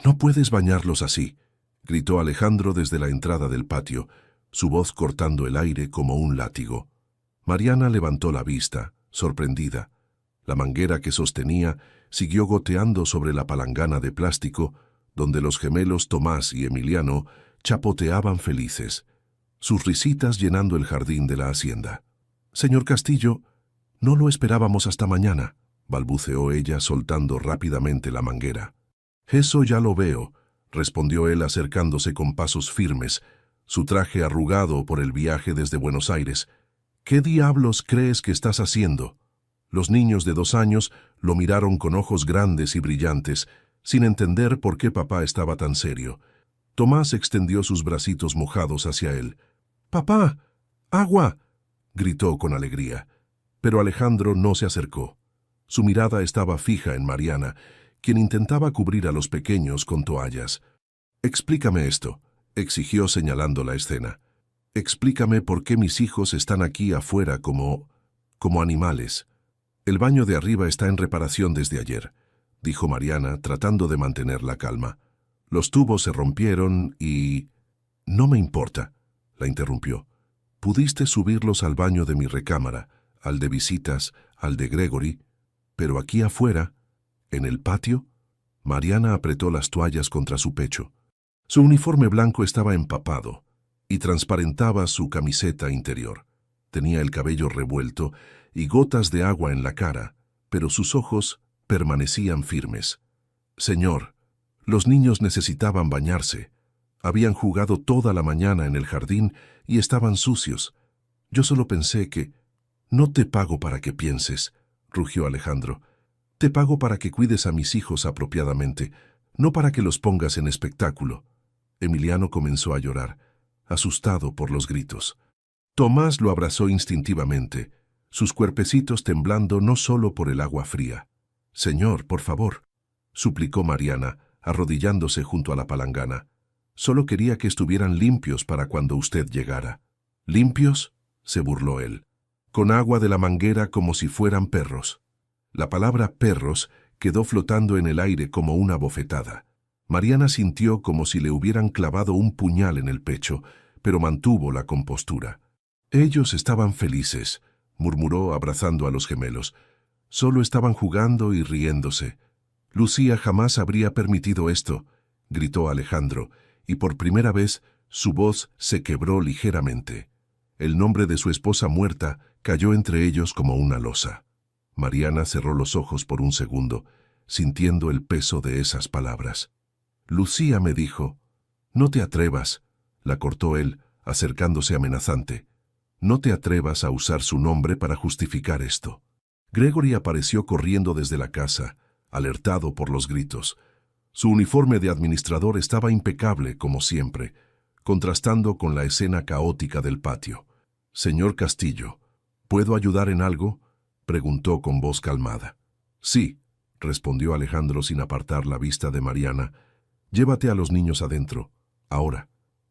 No puedes bañarlos así, gritó Alejandro desde la entrada del patio, su voz cortando el aire como un látigo. Mariana levantó la vista, sorprendida. La manguera que sostenía siguió goteando sobre la palangana de plástico, donde los gemelos Tomás y Emiliano chapoteaban felices, sus risitas llenando el jardín de la hacienda. «Señor Castillo, no lo esperábamos hasta mañana», balbuceó ella soltando rápidamente la manguera. «Eso ya lo veo», respondió él acercándose con pasos firmes, su traje arrugado por el viaje desde Buenos Aires. «¿Qué diablos crees que estás haciendo?» Los niños de 2 años lo miraron con ojos grandes y brillantes, sin entender por qué papá estaba tan serio. Tomás extendió sus bracitos mojados hacia él. «¡Papá! ¡Agua!», gritó con alegría. Pero Alejandro no se acercó. Su mirada estaba fija en Mariana, quien intentaba cubrir a los pequeños con toallas. «Explícame esto», exigió señalando la escena. «Explícame por qué mis hijos están aquí afuera como animales». «El baño de arriba está en reparación desde ayer», dijo Mariana, tratando de mantener la calma. «Los tubos se rompieron y...» «No me importa», la interrumpió. «Pudiste subirlos al baño de mi recámara, al de visitas, al de Gregory, pero aquí afuera, en el patio...» Mariana apretó las toallas contra su pecho. Su uniforme blanco estaba empapado y transparentaba su camiseta interior. Tenía el cabello revuelto y gotas de agua en la cara, pero sus ojos permanecían firmes. «Señor, los niños necesitaban bañarse. Habían jugado toda la mañana en el jardín y estaban sucios. Yo solo pensé que...» «No te pago para que pienses», rugió Alejandro. «Te pago para que cuides a mis hijos apropiadamente, no para que los pongas en espectáculo». Emiliano comenzó a llorar, asustado por los gritos. Tomás lo abrazó instintivamente, sus cuerpecitos temblando no solo por el agua fría. «Señor, por favor», suplicó Mariana, arrodillándose junto a la palangana. «Solo quería que estuvieran limpios para cuando usted llegara». «¿Limpios?», se burló él. «Con agua de la manguera como si fueran perros». La palabra perros quedó flotando en el aire como una bofetada. Mariana sintió como si le hubieran clavado un puñal en el pecho, pero mantuvo la compostura. «Ellos estaban felices», murmuró abrazando a los gemelos. «Solo estaban jugando y riéndose». «Lucía jamás habría permitido esto», gritó Alejandro, y por primera vez su voz se quebró ligeramente. El nombre de su esposa muerta cayó entre ellos como una losa. Mariana cerró los ojos por un segundo, sintiendo el peso de esas palabras. «Lucía me dijo...». «No te atrevas», la cortó él, acercándose amenazante. «No te atrevas a usar su nombre para justificar esto». Gregory apareció corriendo desde la casa, alertado por los gritos. Su uniforme de administrador estaba impecable, como siempre, contrastando con la escena caótica del patio. «Señor Castillo, ¿puedo ayudar en algo?», preguntó con voz calmada. «Sí», respondió Alejandro sin apartar la vista de Mariana. «Llévate a los niños adentro, ahora».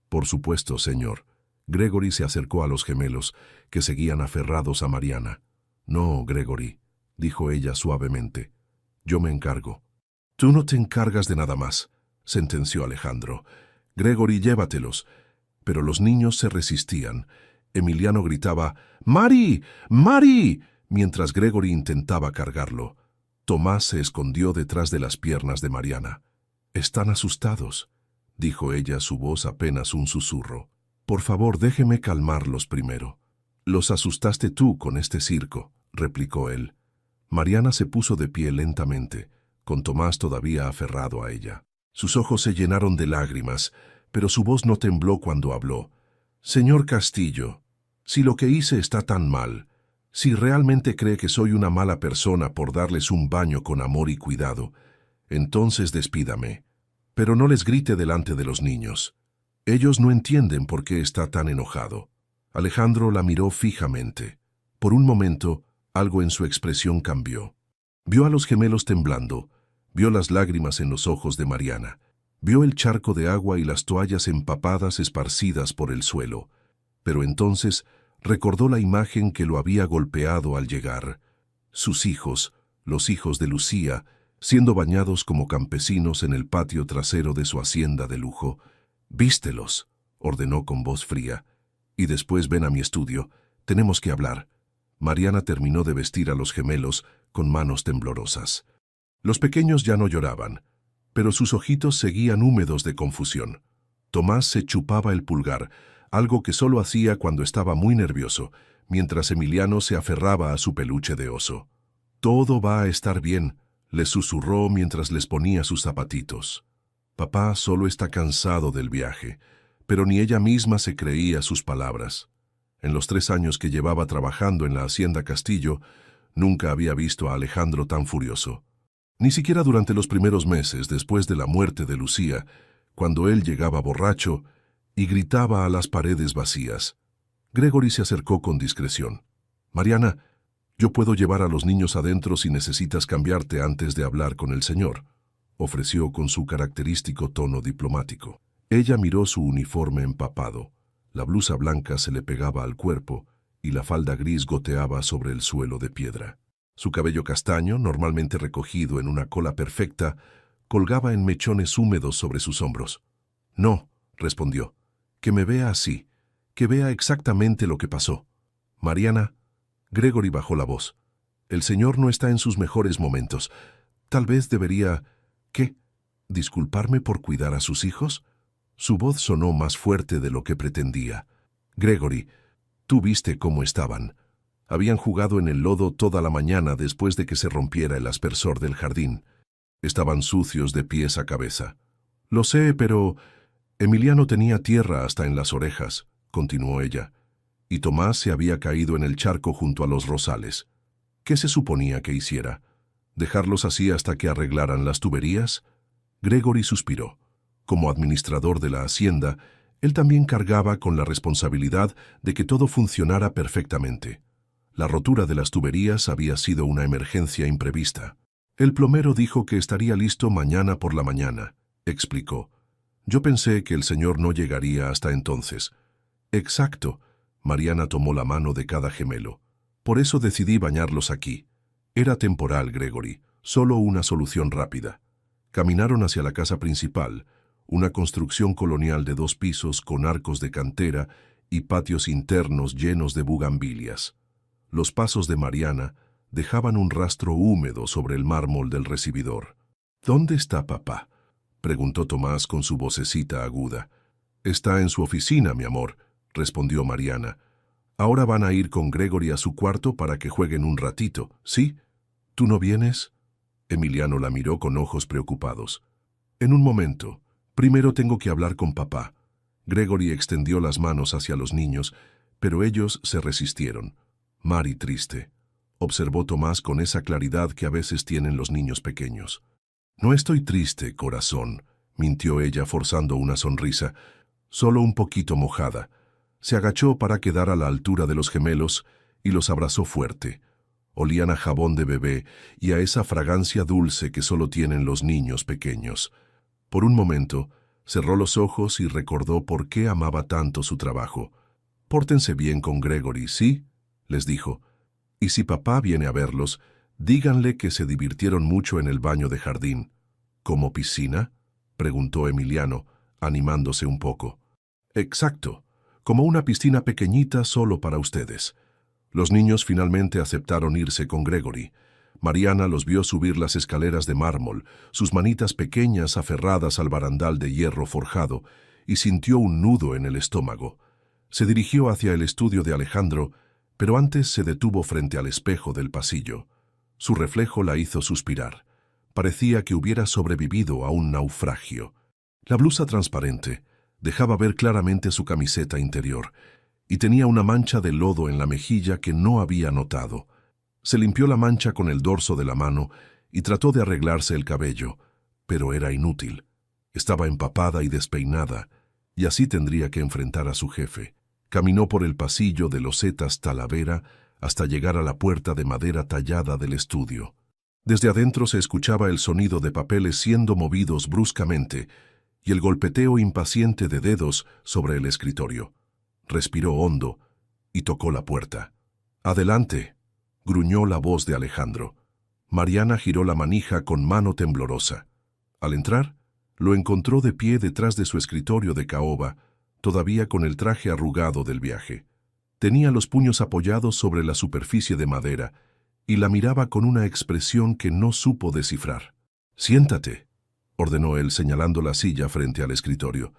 «Por supuesto, señor». Gregory se acercó a los gemelos, que seguían aferrados a Mariana. «No, Gregory», dijo ella suavemente. «Yo me encargo». «Tú no te encargas de nada más», sentenció Alejandro. «Gregory, llévatelos». Pero los niños se resistían. Emiliano gritaba, «¡Mari! ¡Mari!», mientras Gregory intentaba cargarlo. Tomás se escondió detrás de las piernas de Mariana. «Están asustados», dijo ella, su voz apenas un susurro. «Por favor, déjeme calmarlos primero». «Los asustaste tú con este circo», replicó él. Mariana se puso de pie lentamente, con Tomás todavía aferrado a ella. Sus ojos se llenaron de lágrimas, pero su voz no tembló cuando habló. «Señor Castillo, si lo que hice está tan mal, si realmente cree que soy una mala persona por darles un baño con amor y cuidado, entonces despídame. Pero no les grite delante de los niños. Ellos no entienden por qué está tan enojado». Alejandro la miró fijamente. Por un momento, algo en su expresión cambió. Vio a los gemelos temblando, vio las lágrimas en los ojos de Mariana, vio el charco de agua y las toallas empapadas esparcidas por el suelo. Pero entonces recordó la imagen que lo había golpeado al llegar. Sus hijos, los hijos de Lucía, siendo bañados como campesinos en el patio trasero de su hacienda de lujo. «Vístelos», ordenó con voz fría, «y después ven a mi estudio. Tenemos que hablar». Mariana terminó de vestir a los gemelos con manos temblorosas. Los pequeños ya no lloraban, pero sus ojitos seguían húmedos de confusión. Tomás se chupaba el pulgar, algo que solo hacía cuando estaba muy nervioso, mientras Emiliano se aferraba a su peluche de oso. «Todo va a estar bien», les susurró mientras les ponía sus zapatitos. Papá solo está cansado del viaje, pero ni ella misma se creía sus palabras. En los 3 años que llevaba trabajando en la Hacienda Castillo, nunca había visto a Alejandro tan furioso. Ni siquiera durante los primeros meses después de la muerte de Lucía, cuando él llegaba borracho y gritaba a las paredes vacías. Gregory se acercó con discreción. «Mariana, yo puedo llevar a los niños adentro si necesitas cambiarte antes de hablar con el señor», ofreció con su característico tono diplomático. Ella miró su uniforme empapado. La blusa blanca se le pegaba al cuerpo y la falda gris goteaba sobre el suelo de piedra. Su cabello castaño, normalmente recogido en una cola perfecta, colgaba en mechones húmedos sobre sus hombros. «No», respondió, «que me vea así, que vea exactamente lo que pasó». «Mariana», Gregory bajó la voz, «el señor no está en sus mejores momentos. Tal vez debería... ¿Qué? ¿Disculparme por cuidar a sus hijos?» Su voz sonó más fuerte de lo que pretendía. «Gregory, tú viste cómo estaban. Habían jugado en el lodo toda la mañana después de que se rompiera el aspersor del jardín. Estaban sucios de pies a cabeza». «Lo sé, pero...» «Emiliano tenía tierra hasta en las orejas», continuó ella, «y Tomás se había caído en el charco junto a los rosales. ¿Qué se suponía que hiciera? ¿Dejarlos así hasta que arreglaran las tuberías?» Gregory suspiró. Como administrador de la hacienda, él también cargaba con la responsabilidad de que todo funcionara perfectamente. La rotura de las tuberías había sido una emergencia imprevista. «El plomero dijo que estaría listo mañana por la mañana», explicó. «Yo pensé que el señor no llegaría hasta entonces». «Exacto», Mariana tomó la mano de cada gemelo. «Por eso decidí bañarlos aquí. Era temporal, Gregory, solo una solución rápida». Caminaron hacia la casa principal, una construcción colonial de 2 pisos con arcos de cantera y patios internos llenos de bugambilias. Los pasos de Mariana dejaban un rastro húmedo sobre el mármol del recibidor. «¿Dónde está papá?», preguntó Tomás con su vocecita aguda. «Está en su oficina, mi amor», respondió Mariana. «Ahora van a ir con Gregory a su cuarto para que jueguen un ratito, ¿sí? ¿Tú no vienes?» Emiliano la miró con ojos preocupados. «En un momento. Primero tengo que hablar con papá». Gregory extendió las manos hacia los niños, pero ellos se resistieron. «Mari triste», observó Tomás con esa claridad que a veces tienen los niños pequeños. «No estoy triste, corazón», mintió ella forzando una sonrisa, «solo un poquito mojada». Se agachó para quedar a la altura de los gemelos y los abrazó fuerte. Olían a jabón de bebé y a esa fragancia dulce que solo tienen los niños pequeños. Por un momento, cerró los ojos y recordó por qué amaba tanto su trabajo. «Pórtense bien con Gregory, ¿sí?», les dijo. «Y si papá viene a verlos, díganle que se divirtieron mucho en el baño de jardín». «¿Como piscina?», preguntó Emiliano, animándose un poco. «Exacto, como una piscina pequeñita solo para ustedes». Los niños finalmente aceptaron irse con Gregory. Mariana los vio subir las escaleras de mármol, sus manitas pequeñas aferradas al barandal de hierro forjado, y sintió un nudo en el estómago. Se dirigió hacia el estudio de Alejandro, pero antes se detuvo frente al espejo del pasillo. Su reflejo la hizo suspirar. Parecía que hubiera sobrevivido a un naufragio. La blusa transparente dejaba ver claramente su camiseta interior, y tenía una mancha de lodo en la mejilla que no había notado. Se limpió la mancha con el dorso de la mano y trató de arreglarse el cabello, pero era inútil. Estaba empapada y despeinada, y así tendría que enfrentar a su jefe. Caminó por el pasillo de losetas Talavera hasta llegar a la puerta de madera tallada del estudio. Desde adentro se escuchaba el sonido de papeles siendo movidos bruscamente y el golpeteo impaciente de dedos sobre el escritorio. Respiró hondo y tocó la puerta. «Adelante», gruñó la voz de Alejandro. Mariana giró la manija con mano temblorosa. Al entrar, lo encontró de pie detrás de su escritorio de caoba, todavía con el traje arrugado del viaje. Tenía los puños apoyados sobre la superficie de madera y la miraba con una expresión que no supo descifrar. «Siéntate», ordenó él señalando la silla frente al escritorio.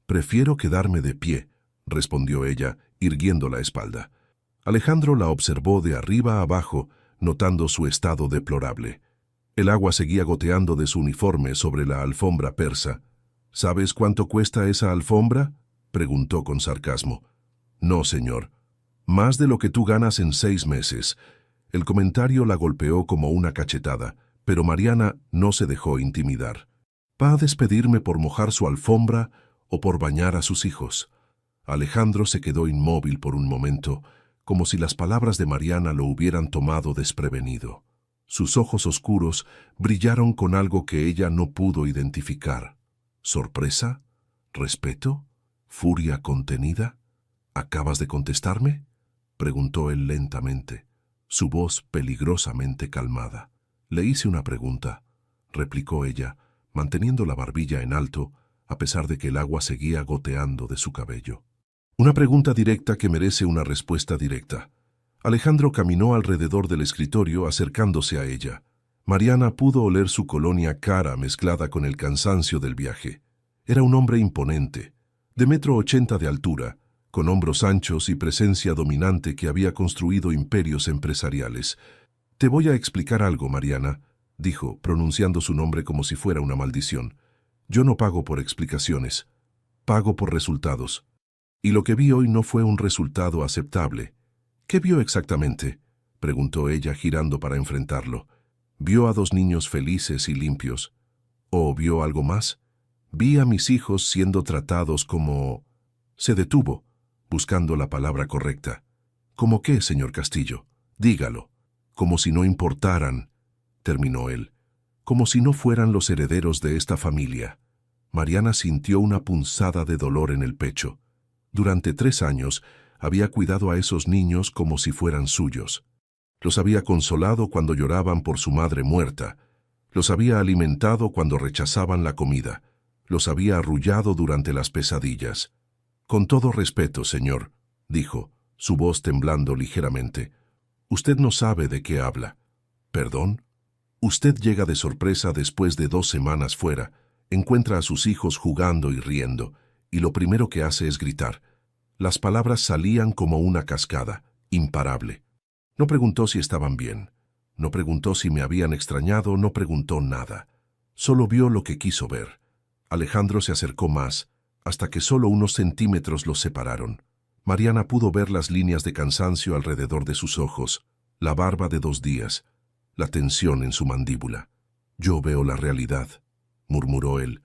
«Prefiero quedarme de pie», respondió ella, irguiendo la espalda. Alejandro la observó de arriba a abajo, notando su estado deplorable. El agua seguía goteando de su uniforme sobre la alfombra persa. «¿Sabes cuánto cuesta esa alfombra?», preguntó con sarcasmo. «No, señor. Más de lo que tú ganas en 6 meses». El comentario la golpeó como una cachetada, pero Mariana no se dejó intimidar. «¿Va a despedirme por mojar su alfombra o por bañar a sus hijos?». Alejandro se quedó inmóvil por un momento, como si las palabras de Mariana lo hubieran tomado desprevenido. Sus ojos oscuros brillaron con algo que ella no pudo identificar. ¿Sorpresa? ¿Respeto? ¿Furia contenida? ¿Acabas de contestarme?, preguntó él lentamente, su voz peligrosamente calmada. «Le hice una pregunta», replicó ella, manteniendo la barbilla en alto, a pesar de que el agua seguía goteando de su cabello. «Una pregunta directa que merece una respuesta directa». Alejandro caminó alrededor del escritorio acercándose a ella. Mariana pudo oler su colonia cara mezclada con el cansancio del viaje. Era un hombre imponente, de 1,80 m de altura, con hombros anchos y presencia dominante que había construido imperios empresariales. «Te voy a explicar algo, Mariana», dijo, pronunciando su nombre como si fuera una maldición. «Yo no pago por explicaciones, pago por resultados. Y lo que vi hoy no fue un resultado aceptable». «¿Qué vio exactamente?», preguntó ella girando para enfrentarlo. «¿Vio a 2 niños felices y limpios? ¿O vio algo más? Vi a mis hijos siendo tratados como...». Se detuvo, buscando la palabra correcta. «¿Cómo qué, señor Castillo? Dígalo». «Como si no importaran», terminó él. «Como si no fueran los herederos de esta familia». Mariana sintió una punzada de dolor en el pecho. Durante 3 años había cuidado a esos niños como si fueran suyos. Los había consolado cuando lloraban por su madre muerta. Los había alimentado cuando rechazaban la comida. Los había arrullado durante las pesadillas. «Con todo respeto, señor», dijo, su voz temblando ligeramente. «Usted no sabe de qué habla». «¿Perdón?». «Usted llega de sorpresa después de 2 semanas fuera, encuentra a sus hijos jugando y riendo, y lo primero que hace es gritar». Las palabras salían como una cascada, imparable. No preguntó si estaban bien. No preguntó si me habían extrañado, no preguntó nada. Solo vio lo que quiso ver. Alejandro se acercó más, hasta que solo unos centímetros los separaron. Mariana pudo ver las líneas de cansancio alrededor de sus ojos, la barba de 2 días, la tensión en su mandíbula. «Yo veo la realidad», murmuró él.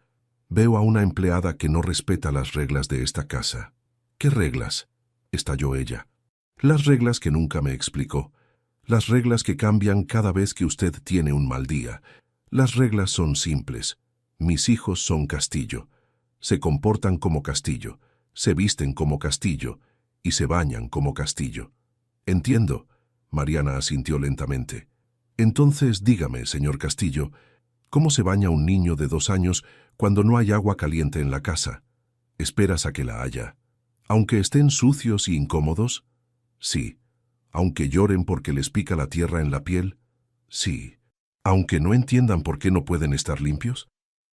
«Veo a una empleada que no respeta las reglas de esta casa». «¿Qué reglas?», estalló ella. «Las reglas que nunca me explicó. Las reglas que cambian cada vez que usted tiene un mal día. Las reglas son simples. Mis hijos son Castillo. Se comportan como Castillo, se visten como Castillo y se bañan como Castillo». «Entiendo», Mariana asintió lentamente. «Entonces dígame, señor Castillo, ¿cómo se baña un niño de 2 años cuando no hay agua caliente en la casa? ¿Esperas a que la haya? ¿Aunque estén sucios y incómodos? Sí. ¿Aunque lloren porque les pica la tierra en la piel? Sí. ¿Aunque no entiendan por qué no pueden estar limpios?».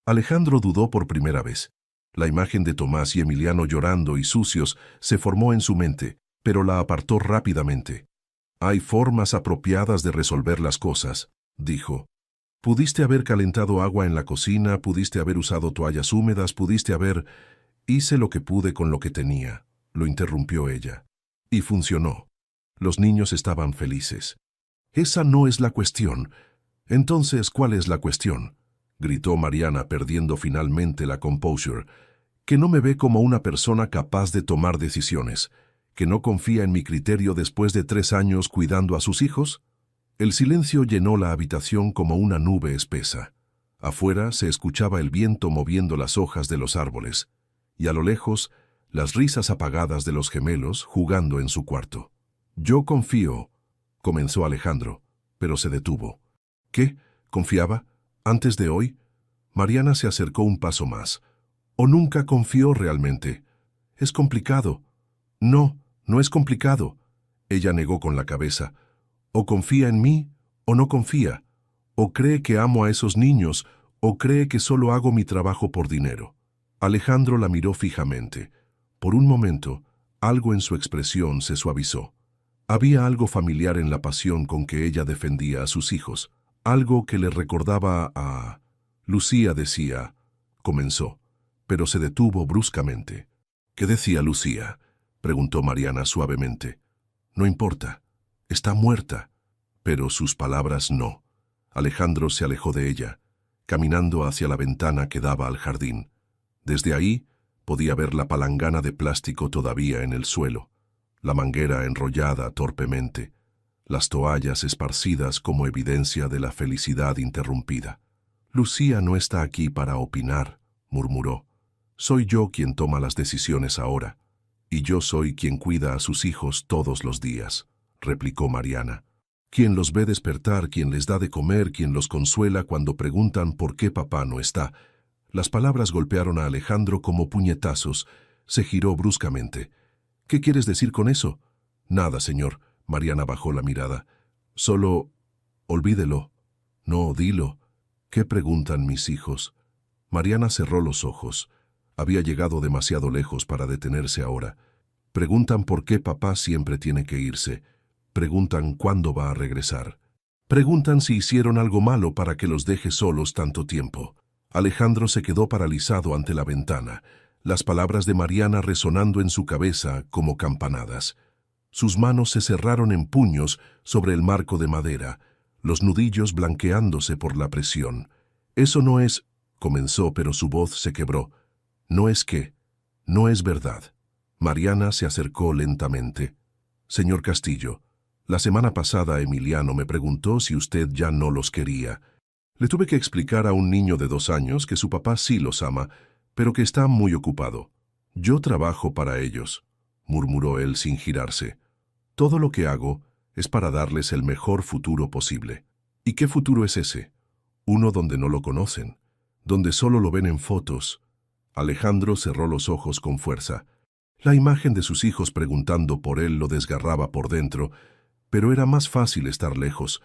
Alejandro dudó por primera vez. La imagen de Tomás y Emiliano llorando y sucios se formó en su mente, pero la apartó rápidamente. «Hay formas apropiadas de resolver las cosas», dijo. «Pudiste haber calentado agua en la cocina, pudiste haber usado toallas húmedas, pudiste haber...». «Hice lo que pude con lo que tenía», lo interrumpió ella. «Y funcionó. Los niños estaban felices». «Esa no es la cuestión». «Entonces, ¿cuál es la cuestión?», gritó Mariana, perdiendo finalmente la composure. «¿Que no me ve como una persona capaz de tomar decisiones? ¿Que no confía en mi criterio después de 3 años cuidando a sus hijos?». El silencio llenó la habitación como una nube espesa. Afuera se escuchaba el viento moviendo las hojas de los árboles, y a lo lejos, las risas apagadas de los gemelos jugando en su cuarto. «Yo confío», comenzó Alejandro, pero se detuvo. ¿Qué? ¿Confiaba? ¿Antes de hoy? Mariana se acercó un paso más. ¿O nunca confió realmente? Es complicado. No, no es complicado. Ella negó con la cabeza. O confía en mí, o no confía. O cree que amo a esos niños, o cree que solo hago mi trabajo por dinero. Alejandro la miró fijamente. Por un momento, algo en su expresión se suavizó. Había algo familiar en la pasión con que ella defendía a sus hijos, algo que le recordaba a... Lucía decía... Comenzó, pero se detuvo bruscamente. ¿Qué decía Lucía?, preguntó Mariana suavemente. No importa, está muerta. Pero sus palabras no. Alejandro se alejó de ella, caminando hacia la ventana que daba al jardín. Desde ahí podía ver la palangana de plástico todavía en el suelo, la manguera enrollada torpemente, las toallas esparcidas como evidencia de la felicidad interrumpida. Lucía no está aquí para opinar, murmuró. Soy yo quien toma las decisiones ahora, y yo soy quien cuida a sus hijos todos los días, replicó Mariana. Quien los ve despertar, quien les da de comer, quien los consuela cuando preguntan por qué papá no está. Las palabras golpearon a Alejandro como puñetazos. Se giró bruscamente. ¿Qué quieres decir con eso? Nada, señor. Mariana bajó la mirada. Solo... olvídelo. No, dilo. ¿Qué preguntan mis hijos? Mariana cerró los ojos. Había llegado demasiado lejos para detenerse ahora. Preguntan por qué papá siempre tiene que irse. Preguntan cuándo va a regresar. Preguntan si hicieron algo malo para que los deje solos tanto tiempo. Alejandro se quedó paralizado ante la ventana, las palabras de Mariana resonando en su cabeza como campanadas. Sus manos se cerraron en puños sobre el marco de madera, los nudillos blanqueándose por la presión. Eso no es... comenzó, pero su voz se quebró. No es que... no es verdad. Mariana se acercó lentamente. Señor Castillo, la semana pasada Emiliano me preguntó si usted ya no los quería. Le tuve que explicar a un niño de 2 años que su papá sí los ama, pero que está muy ocupado. Yo trabajo para ellos, murmuró él sin girarse. Todo lo que hago es para darles el mejor futuro posible. ¿Y qué futuro es ese? Uno donde no lo conocen, donde solo lo ven en fotos. Alejandro cerró los ojos con fuerza. La imagen de sus hijos preguntando por él lo desgarraba por dentro, pero era más fácil estar lejos,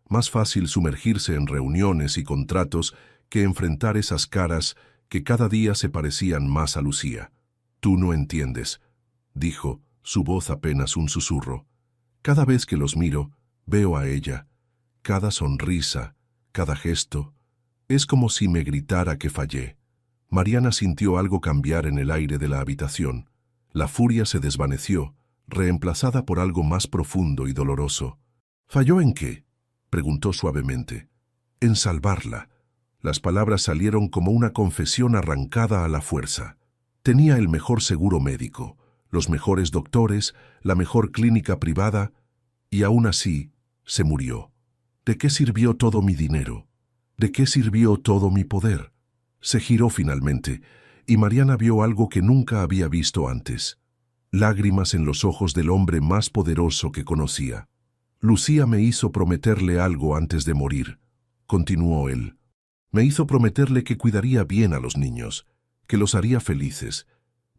más fácil sumergirse en reuniones y contratos que enfrentar esas caras que cada día se parecían más a Lucía. Tú no entiendes, dijo, su voz apenas un susurro. Cada vez que los miro, veo a ella. Cada sonrisa, cada gesto. Es como si me gritara que fallé. Mariana sintió algo cambiar en el aire de la habitación. La furia se desvaneció, reemplazada por algo más profundo y doloroso. ¿Falló en qué?, preguntó suavemente. En salvarla. Las palabras salieron como una confesión arrancada a la fuerza. Tenía el mejor seguro médico, los mejores doctores, la mejor clínica privada, y aún así se murió. ¿De qué sirvió todo mi dinero? ¿De qué sirvió todo mi poder? Se giró finalmente, y Mariana vio algo que nunca había visto antes. Lágrimas en los ojos del hombre más poderoso que conocía. Lucía me hizo prometerle algo antes de morir, continuó él. Me hizo prometerle que cuidaría bien a los niños, que los haría felices,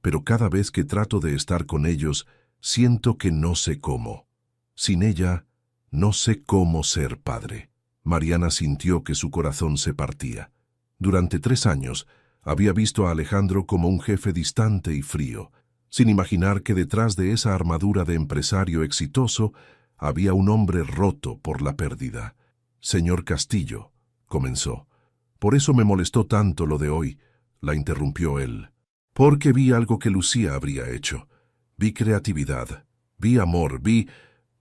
pero cada vez que trato de estar con ellos, siento que no sé cómo. Sin ella, no sé cómo ser padre. Mariana sintió que su corazón se partía. Durante 3 años, había visto a Alejandro como un jefe distante y frío, sin imaginar que detrás de esa armadura de empresario exitoso había un hombre roto por la pérdida. Señor Castillo, comenzó. Por eso me molestó tanto lo de hoy, la interrumpió él. Porque vi algo que Lucía habría hecho. Vi creatividad, vi amor, vi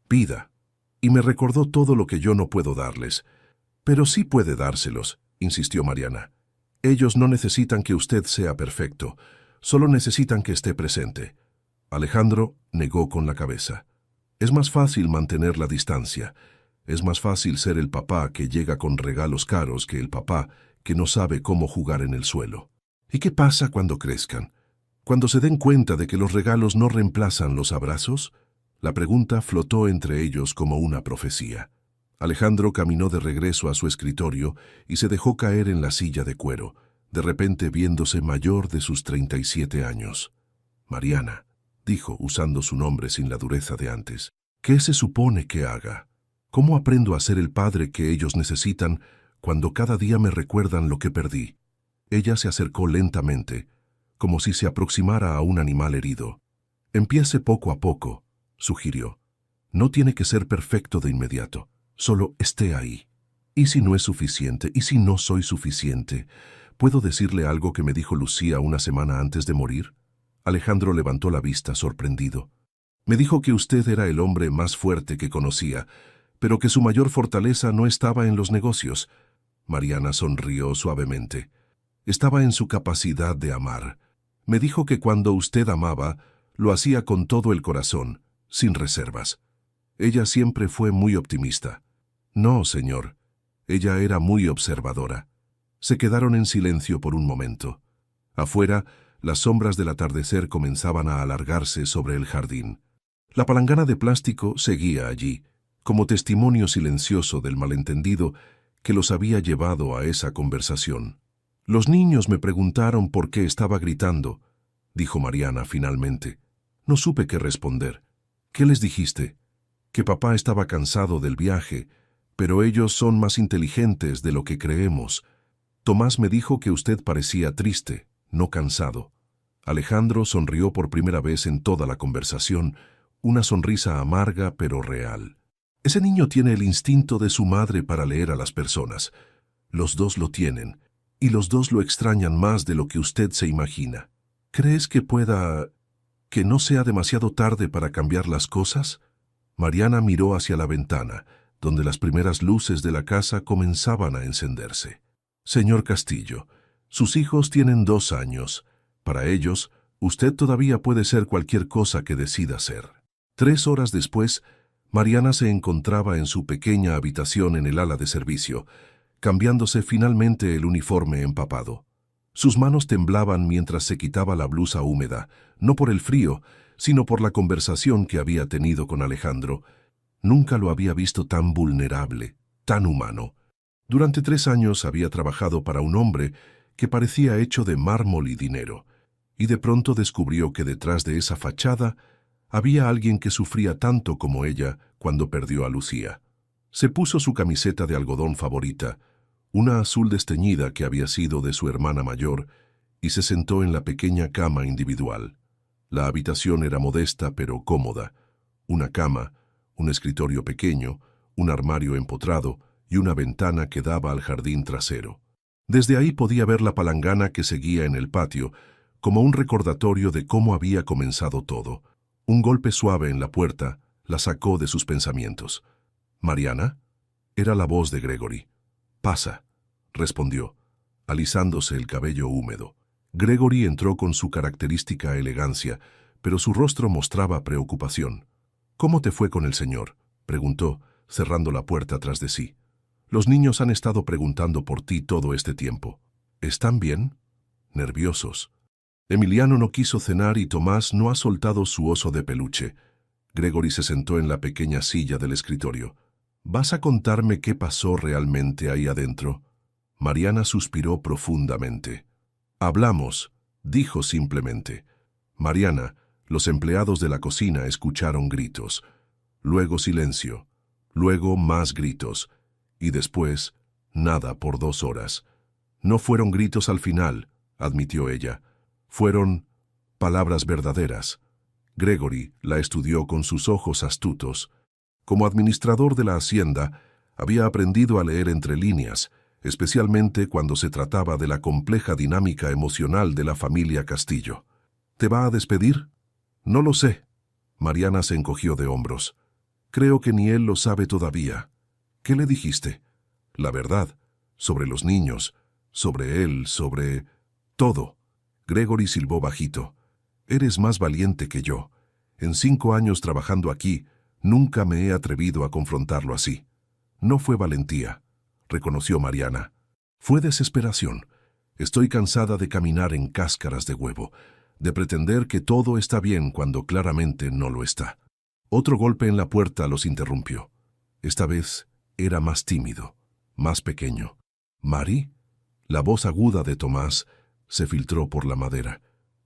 vida. Y me recordó todo lo que yo no puedo darles. Pero sí puede dárselos, insistió Mariana. Ellos no necesitan que usted sea perfecto, solo necesitan que esté presente. Alejandro negó con la cabeza. Es más fácil mantener la distancia. Es más fácil ser el papá que llega con regalos caros que el papá que no sabe cómo jugar en el suelo. ¿Y qué pasa cuando crezcan? ¿Cuando se den cuenta de que los regalos no reemplazan los abrazos? La pregunta flotó entre ellos como una profecía. Alejandro caminó de regreso a su escritorio y se dejó caer en la silla de cuero, de repente viéndose mayor de sus 37 años. Mariana, dijo, usando su nombre sin la dureza de antes, ¿qué se supone que haga? ¿Cómo aprendo a ser el padre que ellos necesitan cuando cada día me recuerdan lo que perdí? Ella se acercó lentamente, como si se aproximara a un animal herido. Empiece poco a poco, sugirió. No tiene que ser perfecto de inmediato, solo esté ahí. ¿Y si no es suficiente? ¿Y si no soy suficiente? ¿Puedo decirle algo que me dijo Lucía una semana antes de morir? Alejandro levantó la vista, sorprendido. Me dijo que usted era el hombre más fuerte que conocía, pero que su mayor fortaleza no estaba en los negocios. Mariana sonrió suavemente. Estaba en su capacidad de amar. Me dijo que cuando usted amaba, lo hacía con todo el corazón, sin reservas. Ella siempre fue muy optimista. No, señor. Ella era muy observadora. Se quedaron en silencio por un momento. Afuera, las sombras del atardecer comenzaban a alargarse sobre el jardín. La palangana de plástico seguía allí, como testimonio silencioso del malentendido que los había llevado a esa conversación. Los niños me preguntaron por qué estaba gritando, dijo Mariana finalmente. No supe qué responder. ¿Qué les dijiste? Que papá estaba cansado del viaje, pero ellos son más inteligentes de lo que creemos. Tomás me dijo que usted parecía triste, no cansado. Alejandro sonrió por primera vez en toda la conversación, una sonrisa amarga pero real. Ese niño tiene el instinto de su madre para leer a las personas. Los dos lo tienen, y los dos lo extrañan más de lo que usted se imagina. ¿Crees que que no sea demasiado tarde para cambiar las cosas? Mariana miró hacia la ventana, donde las primeras luces de la casa comenzaban a encenderse. Señor Castillo, sus hijos tienen 2 años. Para ellos, usted todavía puede ser cualquier cosa que decida ser. 3 horas después, Mariana se encontraba en su pequeña habitación en el ala de servicio, cambiándose finalmente el uniforme empapado. Sus manos temblaban mientras se quitaba la blusa húmeda, no por el frío, sino por la conversación que había tenido con Alejandro. Nunca lo había visto tan vulnerable, tan humano. Durante 3 años había trabajado para un hombre que parecía hecho de mármol y dinero, y de pronto descubrió que detrás de esa fachada había alguien que sufría tanto como ella cuando perdió a Lucía. Se puso su camiseta de algodón favorita, una azul desteñida que había sido de su hermana mayor, y se sentó en la pequeña cama individual. La habitación era modesta pero cómoda. Una cama, un escritorio pequeño, un armario empotrado y una ventana que daba al jardín trasero. Desde ahí podía ver la palangana que seguía en el patio, como un recordatorio de cómo había comenzado todo. Un golpe suave en la puerta la sacó de sus pensamientos. ¿Mariana? Era la voz de Gregory. «Pasa», respondió, alisándose el cabello húmedo. Gregory entró con su característica elegancia, pero su rostro mostraba preocupación. «¿Cómo te fue con el señor?», preguntó, cerrando la puerta tras de sí. «Los niños han estado preguntando por ti todo este tiempo. ¿Están bien?» «Nerviosos. Emiliano no quiso cenar y Tomás no ha soltado su oso de peluche». Gregory se sentó en la pequeña silla del escritorio. «¿Vas a contarme qué pasó realmente ahí adentro?» Mariana suspiró profundamente. «Hablamos», dijo simplemente. Mariana, los empleados de la cocina escucharon gritos. Luego silencio. Luego más gritos. Y después, nada por 2 horas. «No fueron gritos al final», admitió ella. «Fueron palabras verdaderas». Gregory la estudió con sus ojos astutos. Como administrador de la hacienda, había aprendido a leer entre líneas, especialmente cuando se trataba de la compleja dinámica emocional de la familia Castillo. «¿Te va a despedir?» «No lo sé». Mariana se encogió de hombros. «Creo que ni él lo sabe todavía». «¿Qué le dijiste?» «La verdad, sobre los niños, sobre él, sobre todo». Gregory silbó bajito. «Eres más valiente que yo. En 5 años trabajando aquí, nunca me he atrevido a confrontarlo así». «No fue valentía», reconoció Mariana. «Fue desesperación. Estoy cansada de caminar en cáscaras de huevo, de pretender que todo está bien cuando claramente no lo está». Otro golpe en la puerta los interrumpió. Esta vez era más tímido, más pequeño. —¿Mari? La voz aguda de Tomás se filtró por la madera.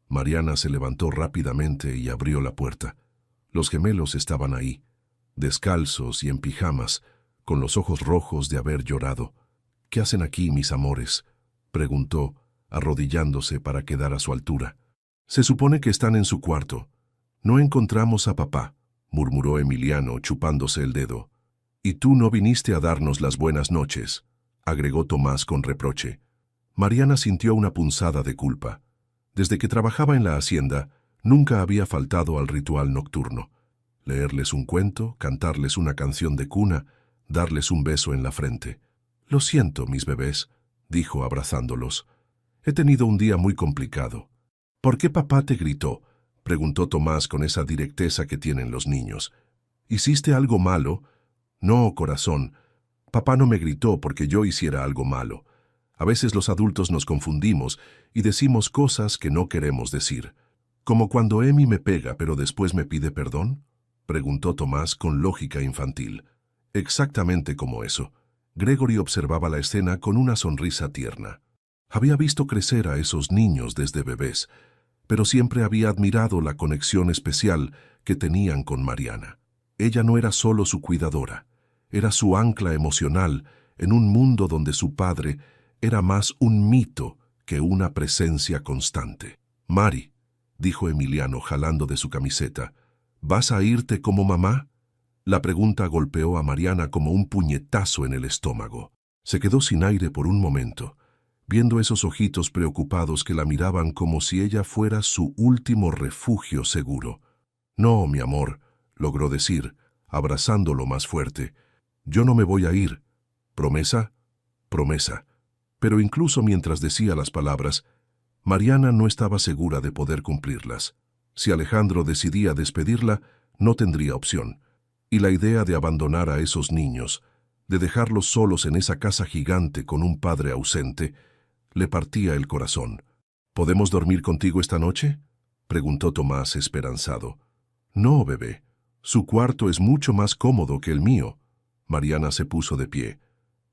Mariana se levantó rápidamente y abrió la puerta. Los gemelos estaban ahí, descalzos y en pijamas, con los ojos rojos de haber llorado. —¿Qué hacen aquí, mis amores? —preguntó, arrodillándose para quedar a su altura. —Se supone que están en su cuarto. —No encontramos a papá —murmuró Emiliano, chupándose el dedo. —Y tú no viniste a darnos las buenas noches —agregó Tomás con reproche. Mariana sintió una punzada de culpa. Desde que trabajaba en la hacienda, nunca había faltado al ritual nocturno. Leerles un cuento, cantarles una canción de cuna, darles un beso en la frente. —Lo siento, mis bebés —dijo abrazándolos—. He tenido un día muy complicado. —¿Por qué papá te gritó? —preguntó Tomás con esa directeza que tienen los niños. —¿Hiciste algo malo? —No, corazón. Papá no me gritó porque yo hiciera algo malo. A veces los adultos nos confundimos y decimos cosas que no queremos decir. —¿Como cuando Emi me pega pero después me pide perdón? —preguntó Tomás con lógica infantil. Exactamente como eso. Gregory observaba la escena con una sonrisa tierna. Había visto crecer a esos niños desde bebés, pero siempre había admirado la conexión especial que tenían con Mariana. Ella no era solo su cuidadora, era su ancla emocional en un mundo donde su padre era más un mito que una presencia constante. —Mari —dijo Emiliano jalando de su camiseta—, ¿vas a irte como mamá? La pregunta golpeó a Mariana como un puñetazo en el estómago. Se quedó sin aire por un momento, viendo esos ojitos preocupados que la miraban como si ella fuera su último refugio seguro. —No, mi amor —logró decir, abrazándolo más fuerte—, yo no me voy a ir. ¿Promesa? Promesa. Pero incluso mientras decía las palabras, Mariana no estaba segura de poder cumplirlas. Si Alejandro decidía despedirla, no tendría opción. Y la idea de abandonar a esos niños, de dejarlos solos en esa casa gigante con un padre ausente, le partía el corazón. —¿Podemos dormir contigo esta noche? —preguntó Tomás esperanzado. —No, bebé. Su cuarto es mucho más cómodo que el mío. Mariana se puso de pie.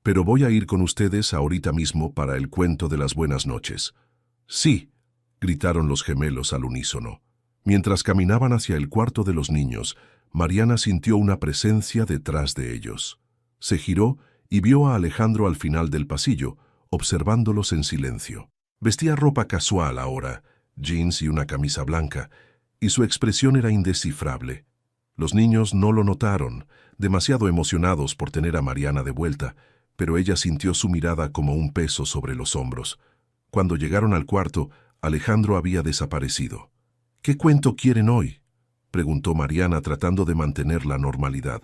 —Pero voy a ir con ustedes ahorita mismo para el cuento de las buenas noches. —Sí —gritaron los gemelos al unísono. Mientras caminaban hacia el cuarto de los niños, Mariana sintió una presencia detrás de ellos. Se giró y vio a Alejandro al final del pasillo, observándolos en silencio. Vestía ropa casual ahora, jeans y una camisa blanca, y su expresión era indescifrable. Los niños no lo notaron, demasiado emocionados por tener a Mariana de vuelta, pero ella sintió su mirada como un peso sobre los hombros. Cuando llegaron al cuarto, Alejandro había desaparecido. —¿Qué cuento quieren hoy? —preguntó Mariana tratando de mantener la normalidad.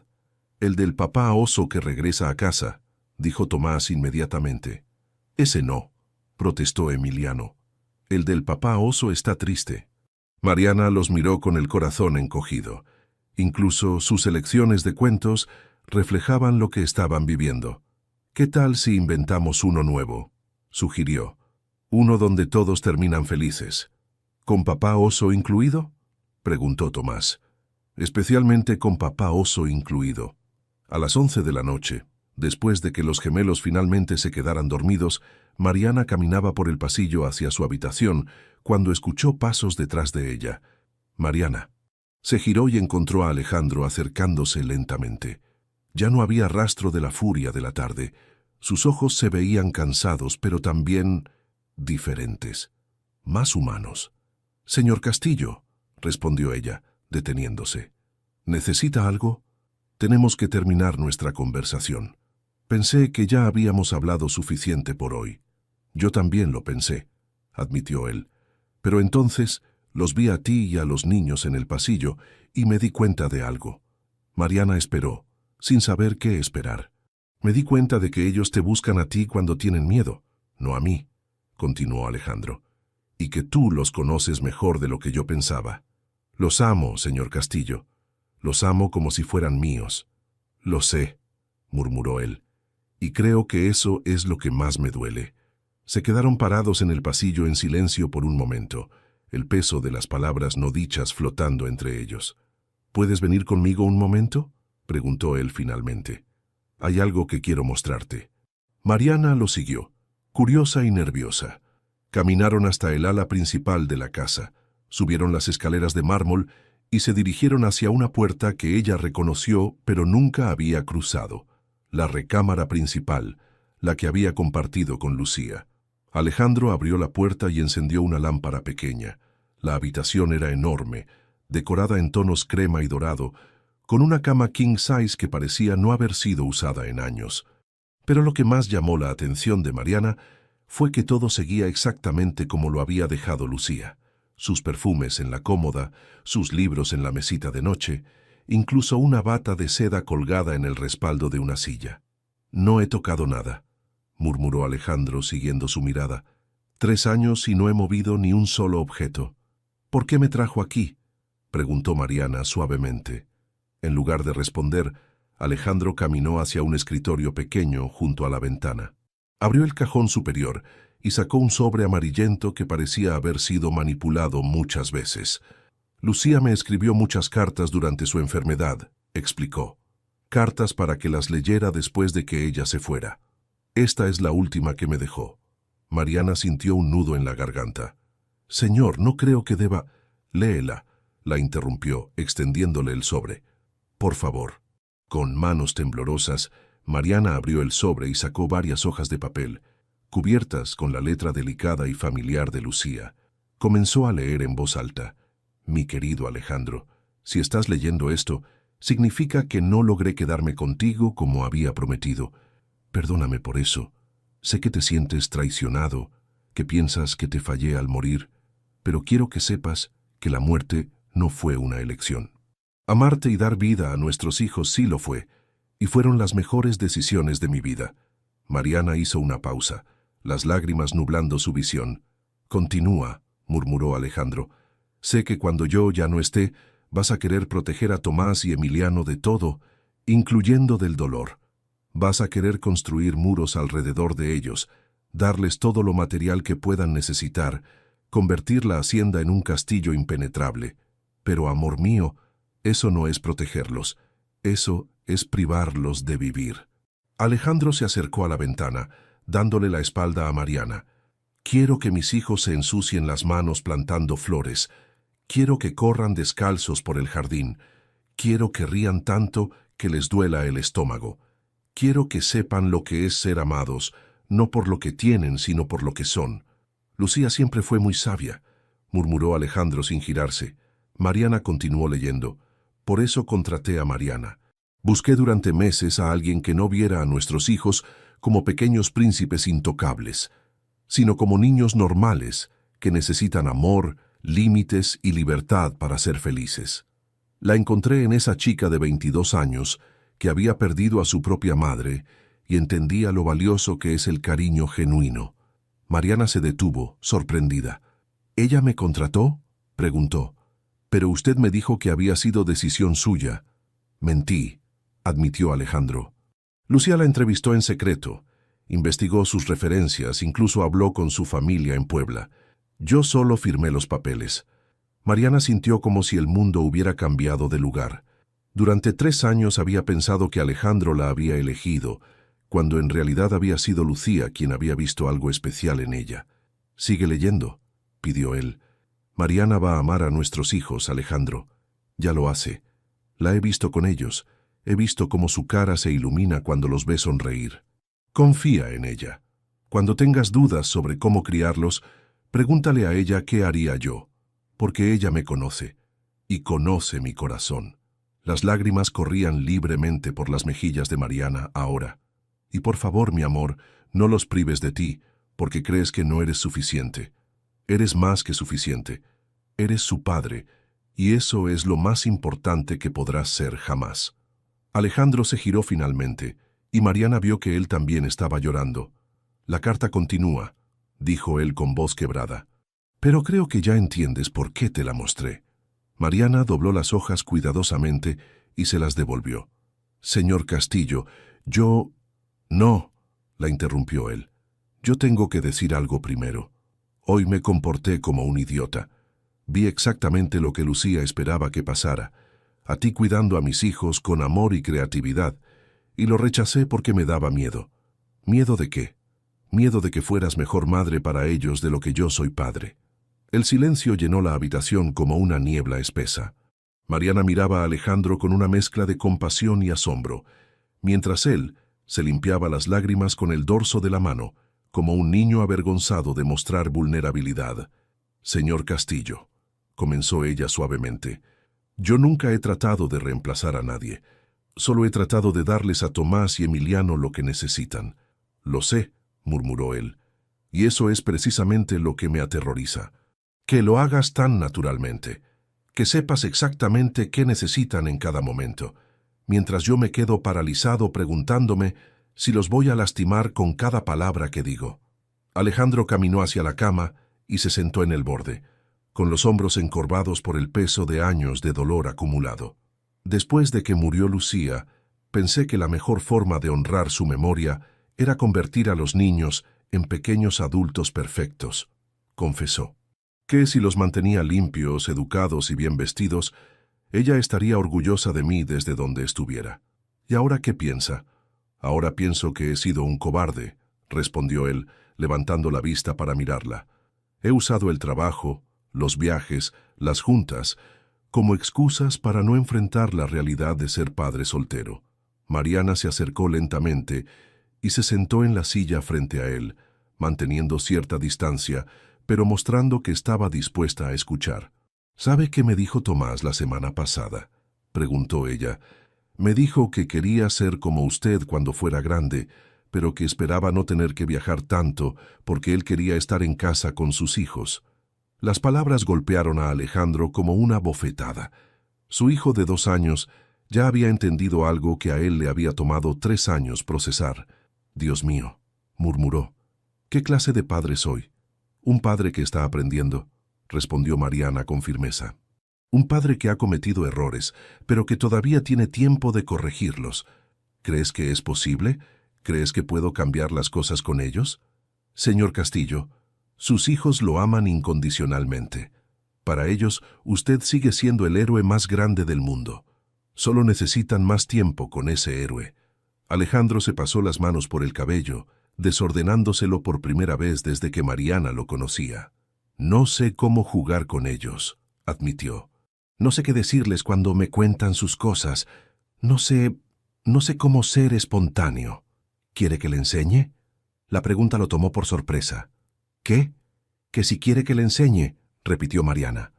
—El del papá oso que regresa a casa —dijo Tomás inmediatamente. —Ese no —protestó Emiliano. El del papá oso está triste. Mariana los miró con el corazón encogido. Incluso sus elecciones de cuentos reflejaban lo que estaban viviendo. —¿Qué tal si inventamos uno nuevo? —sugirió. —Uno donde todos terminan felices. —¿Con papá oso incluido? —preguntó Tomás. —Especialmente con papá oso incluido. A las 11 de la noche, después de que los gemelos finalmente se quedaran dormidos, Mariana caminaba por el pasillo hacia su habitación cuando escuchó pasos detrás de ella. —Mariana. Se giró y encontró a Alejandro acercándose lentamente. Ya no había rastro de la furia de la tarde. Sus ojos se veían cansados, pero también diferentes, más humanos. —Señor Castillo —respondió ella, deteniéndose—, ¿necesita algo? Tenemos que terminar nuestra conversación. Pensé que ya habíamos hablado suficiente por hoy. Yo también lo pensé —admitió él—, pero entonces los vi a ti y a los niños en el pasillo y me di cuenta de algo. Mariana esperó, sin saber qué esperar. Me di cuenta de que ellos te buscan a ti cuando tienen miedo, no a mí, continuó Alejandro, y que tú los conoces mejor de lo que yo pensaba. Los amo, señor Castillo. Los amo como si fueran míos. Lo sé, murmuró él, y creo que eso es lo que más me duele. Se quedaron parados en el pasillo en silencio por un momento, el peso de las palabras no dichas flotando entre ellos. —¿Puedes venir conmigo un momento? —preguntó él finalmente. Hay algo que quiero mostrarte. Mariana lo siguió, curiosa y nerviosa. Caminaron hasta el ala principal de la casa, subieron las escaleras de mármol y se dirigieron hacia una puerta que ella reconoció pero nunca había cruzado, la recámara principal, la que había compartido con Lucía. Alejandro abrió la puerta y encendió una lámpara pequeña. La habitación era enorme, decorada en tonos crema y dorado, con una cama king size que parecía no haber sido usada en años. Pero lo que más llamó la atención de Mariana fue que todo seguía exactamente como lo había dejado Lucía. Sus perfumes en la cómoda, sus libros en la mesita de noche, incluso una bata de seda colgada en el respaldo de una silla. «No he tocado nada», murmuró Alejandro siguiendo su mirada. «3 años y no he movido ni un solo objeto». «¿Por qué me trajo aquí?», preguntó Mariana suavemente. En lugar de responder, Alejandro caminó hacia un escritorio pequeño junto a la ventana. Abrió el cajón superior y sacó un sobre amarillento que parecía haber sido manipulado muchas veces. «Lucía me escribió muchas cartas durante su enfermedad», explicó. «Cartas para que las leyera después de que ella se fuera. Esta es la última que me dejó». Mariana sintió un nudo en la garganta. «Señor, no creo que deba...» «Léela», la interrumpió, extendiéndole el sobre. «Por favor». Con manos temblorosas, Mariana abrió el sobre y sacó varias hojas de papel, cubiertas con la letra delicada y familiar de Lucía. Comenzó a leer en voz alta. «Mi querido Alejandro, si estás leyendo esto, significa que no logré quedarme contigo como había prometido. Perdóname por eso. Sé que te sientes traicionado, que piensas que te fallé al morir, pero quiero que sepas que la muerte no fue una elección. Amarte y dar vida a nuestros hijos sí lo fue, y fueron las mejores decisiones de mi vida». Mariana hizo una pausa, las lágrimas nublando su visión. «Continúa», murmuró Alejandro. «Sé que cuando yo ya no esté, vas a querer proteger a Tomás y Emiliano de todo, incluyendo del dolor. Vas a querer construir muros alrededor de ellos, darles todo lo material que puedan necesitar, convertir la hacienda en un castillo impenetrable. Pero, amor mío, eso no es protegerlos, eso es privarlos de vivir». Alejandro se acercó a la ventana, dándole la espalda a Mariana. «Quiero que mis hijos se ensucien las manos plantando flores. Quiero que corran descalzos por el jardín. Quiero que rían tanto que les duela el estómago. Quiero que sepan lo que es ser amados, no por lo que tienen, sino por lo que son». «Lucía siempre fue muy sabia», murmuró Alejandro sin girarse. Mariana continuó leyendo. «Por eso contraté a Mariana. Busqué durante meses a alguien que no viera a nuestros hijos como pequeños príncipes intocables, sino como niños normales que necesitan amor, límites y libertad para ser felices. La encontré en esa chica de 22 años que había perdido a su propia madre y entendía lo valioso que es el cariño genuino». Mariana se detuvo, sorprendida. «¿Ella me contrató?», preguntó. «Pero usted me dijo que había sido decisión suya». «Mentí», admitió Alejandro. «Lucía la entrevistó en secreto, investigó sus referencias, incluso habló con su familia en Puebla. Yo solo firmé los papeles». Mariana sintió como si el mundo hubiera cambiado de lugar. Durante 3 años había pensado que Alejandro la había elegido, cuando en realidad había sido Lucía quien había visto algo especial en ella. «Sigue leyendo», pidió él. «Mariana va a amar a nuestros hijos, Alejandro. Ya lo hace. La he visto con ellos. He visto cómo su cara se ilumina cuando los ve sonreír. Confía en ella. Cuando tengas dudas sobre cómo criarlos, pregúntale a ella qué haría yo, porque ella me conoce, y conoce mi corazón». Las lágrimas corrían libremente por las mejillas de Mariana ahora. «Y por favor, mi amor, no los prives de ti, porque crees que no eres suficiente. Eres más que suficiente. Eres su padre, y eso es lo más importante que podrás ser jamás». Alejandro se giró finalmente, y Mariana vio que él también estaba llorando. «La carta continúa», dijo él con voz quebrada. «Pero creo que ya entiendes por qué te la mostré». Mariana dobló las hojas cuidadosamente y se las devolvió. «Señor Castillo, yo...» «No», la interrumpió él. «Yo tengo que decir algo primero. Hoy me comporté como un idiota. Vi exactamente lo que Lucía esperaba que pasara. A ti cuidando a mis hijos con amor y creatividad. y lo rechacé porque me daba miedo. ¿Miedo de qué? Miedo de que fueras mejor madre para ellos de lo que yo soy padre. El silencio llenó la habitación como una niebla espesa. Mariana miraba a Alejandro con una mezcla de compasión y asombro, mientras él se limpiaba las lágrimas con el dorso de la mano, como un niño avergonzado de mostrar vulnerabilidad. «Señor Castillo», comenzó ella suavemente, «yo nunca he tratado de reemplazar a nadie. Solo he tratado de darles a Tomás y Emiliano lo que necesitan». «Lo sé», murmuró él, «y eso es precisamente lo que me aterroriza. Que lo hagas tan naturalmente, que sepas exactamente qué necesitan en cada momento, mientras yo me quedo paralizado preguntándome si los voy a lastimar con cada palabra que digo». Alejandro caminó hacia la cama y se sentó en el borde, con los hombros encorvados por el peso de años de dolor acumulado. «Después de que murió Lucía, pensé que la mejor forma de honrar su memoria era convertir a los niños en pequeños adultos perfectos», confesó. «Que si los mantenía limpios, educados y bien vestidos, ella estaría orgullosa de mí desde donde estuviera. ¿Y ahora qué piensa?» «Ahora pienso que he sido un cobarde», respondió él, levantando la vista para mirarla. «He usado el trabajo, los viajes, las juntas, como excusas para no enfrentar la realidad de ser padre soltero». Mariana se acercó lentamente y se sentó en la silla frente a él, manteniendo cierta distancia, pero mostrando que estaba dispuesta a escuchar. «¿Sabe qué me dijo Tomás la semana pasada?», preguntó ella. «Me dijo que quería ser como usted cuando fuera grande, pero que esperaba no tener que viajar tanto porque él quería estar en casa con sus hijos». Las palabras golpearon a Alejandro como una bofetada. Su hijo de 2 años ya había entendido algo que a él le había tomado 3 años procesar. «Dios mío», murmuró, «¿qué clase de padre soy?» «Un padre que está aprendiendo», respondió Mariana con firmeza. «Un padre que ha cometido errores, pero que todavía tiene tiempo de corregirlos. ¿Crees que es posible? ¿Crees que puedo cambiar las cosas con ellos? Señor Castillo, sus hijos lo aman incondicionalmente. Para ellos, usted sigue siendo el héroe más grande del mundo. Solo necesitan más tiempo con ese héroe». Alejandro se pasó las manos por el cabello, desordenándoselo por primera vez desde que Mariana lo conocía. «No sé cómo jugar con ellos», admitió. «No sé qué decirles cuando me cuentan sus cosas. No sé cómo ser espontáneo. ¿Quiere que le enseñe?». La pregunta lo tomó por sorpresa. «¿Qué?». «Que si quiere que le enseñe», repitió Mariana.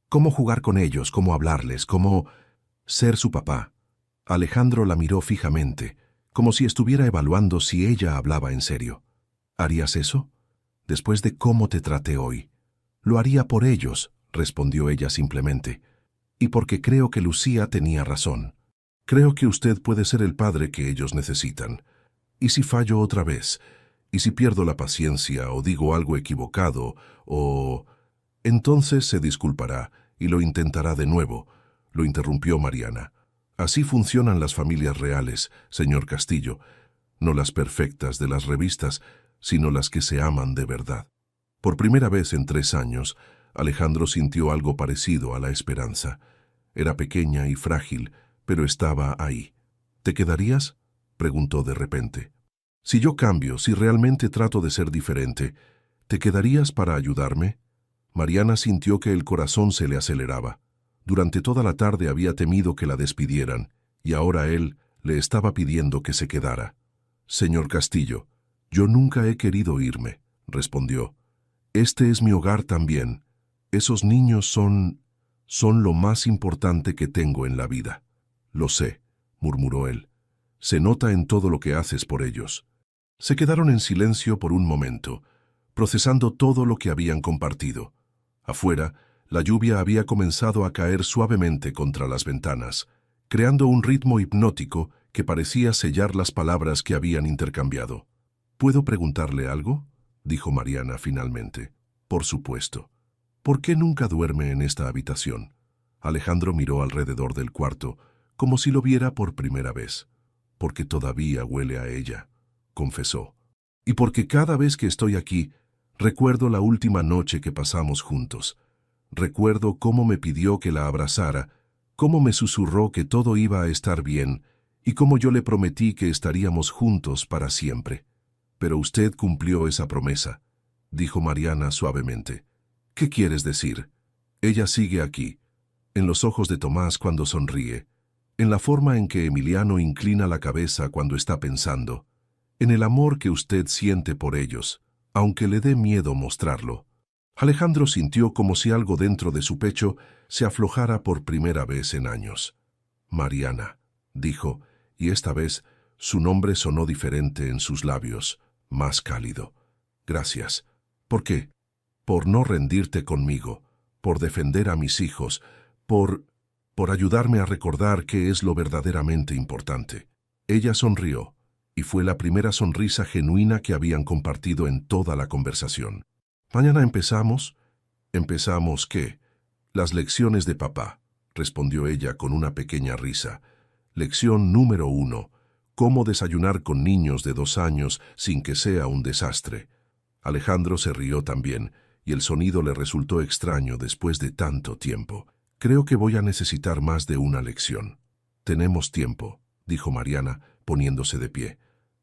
«Cómo jugar con ellos, cómo hablarles, cómo ser su papá». Alejandro la miró fijamente, como si estuviera evaluando si ella hablaba en serio. «¿Harías eso? Después de cómo te traté hoy». «Lo haría por ellos», respondió ella simplemente. «Y porque creo que Lucía tenía razón. Creo que usted puede ser el padre que ellos necesitan. ¿Y si fallo otra vez? ¿Y si pierdo la paciencia o digo algo equivocado o...?» «Entonces se disculpará y lo intentará de nuevo», lo interrumpió Mariana. «Así funcionan las familias reales, señor Castillo, no las perfectas de las revistas, sino las que se aman de verdad». Por primera vez en 3 años, Alejandro sintió algo parecido a la esperanza. Era pequeña y frágil, pero estaba ahí. «¿Te quedarías?», preguntó de repente. «Si yo cambio, si realmente trato de ser diferente, ¿te quedarías para ayudarme?». Mariana sintió que el corazón se le aceleraba. Durante toda la tarde había temido que la despidieran, y ahora él le estaba pidiendo que se quedara. «Señor Castillo, yo nunca he querido irme», respondió. «Este es mi hogar también. Esos niños son lo más importante que tengo en la vida». «Lo sé», murmuró él. «Se nota en todo lo que haces por ellos». Se quedaron en silencio por un momento, procesando todo lo que habían compartido. Afuera, la lluvia había comenzado a caer suavemente contra las ventanas, creando un ritmo hipnótico que parecía sellar las palabras que habían intercambiado. «¿Puedo preguntarle algo?», dijo Mariana finalmente. «Por supuesto». «¿Por qué nunca duerme en esta habitación?». Alejandro miró alrededor del cuarto, como si lo viera por primera vez. «Porque todavía huele a ella», confesó. «Y porque cada vez que estoy aquí, recuerdo la última noche que pasamos juntos. Recuerdo cómo me pidió que la abrazara, cómo me susurró que todo iba a estar bien y cómo yo le prometí que estaríamos juntos para siempre. Pero usted cumplió esa promesa, dijo Mariana suavemente. ¿Qué quieres decir? Ella sigue aquí, en los ojos de Tomás cuando sonríe, en la forma en que Emiliano inclina la cabeza cuando está pensando, en el amor que usted siente por ellos, aunque le dé miedo mostrarlo. Alejandro sintió como si algo dentro de su pecho se aflojara por primera vez en años. Mariana, dijo, y esta vez su nombre sonó diferente en sus labios, más cálido. Gracias. ¿Por qué? Por no rendirte conmigo, por defender a mis hijos, por ayudarme a recordar qué es lo verdaderamente importante. Ella sonrió, y fue la primera sonrisa genuina que habían compartido en toda la conversación. «Mañana empezamos». «¿Empezamos qué?» «Las lecciones de papá», respondió ella con una pequeña risa. Lección número 1. Cómo desayunar con niños de 2 años sin que sea un desastre. Alejandro se rió también, y el sonido le resultó extraño después de tanto tiempo. «Creo que voy a necesitar más de una lección». «Tenemos tiempo», dijo Mariana, poniéndose de pie.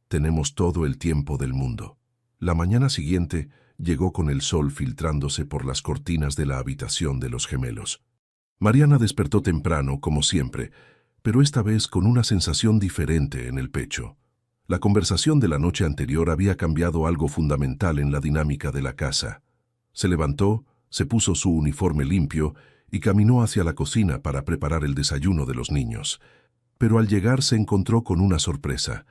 «Tenemos todo el tiempo del mundo». La mañana siguiente llegó con el sol filtrándose por las cortinas de la habitación de los gemelos. Mariana despertó temprano, como siempre, pero esta vez con una sensación diferente en el pecho. La conversación de la noche anterior había cambiado algo fundamental en la dinámica de la casa. Se levantó, se puso su uniforme limpio y caminó hacia la cocina para preparar el desayuno de los niños. Pero al llegar se encontró con una sorpresa.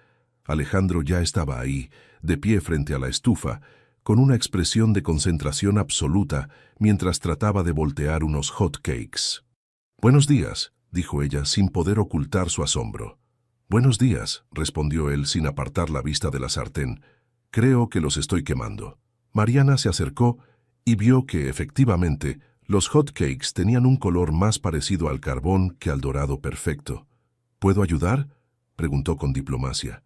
Alejandro ya estaba ahí, de pie frente a la estufa, con una expresión de concentración absoluta mientras trataba de voltear unos hot cakes. «Buenos días», dijo ella sin poder ocultar su asombro. «Buenos días», respondió él sin apartar la vista de la sartén. «Creo que los estoy quemando». Mariana se acercó y vio que, efectivamente, los hot cakes tenían un color más parecido al carbón que al dorado perfecto. «¿Puedo ayudar?», preguntó con diplomacia.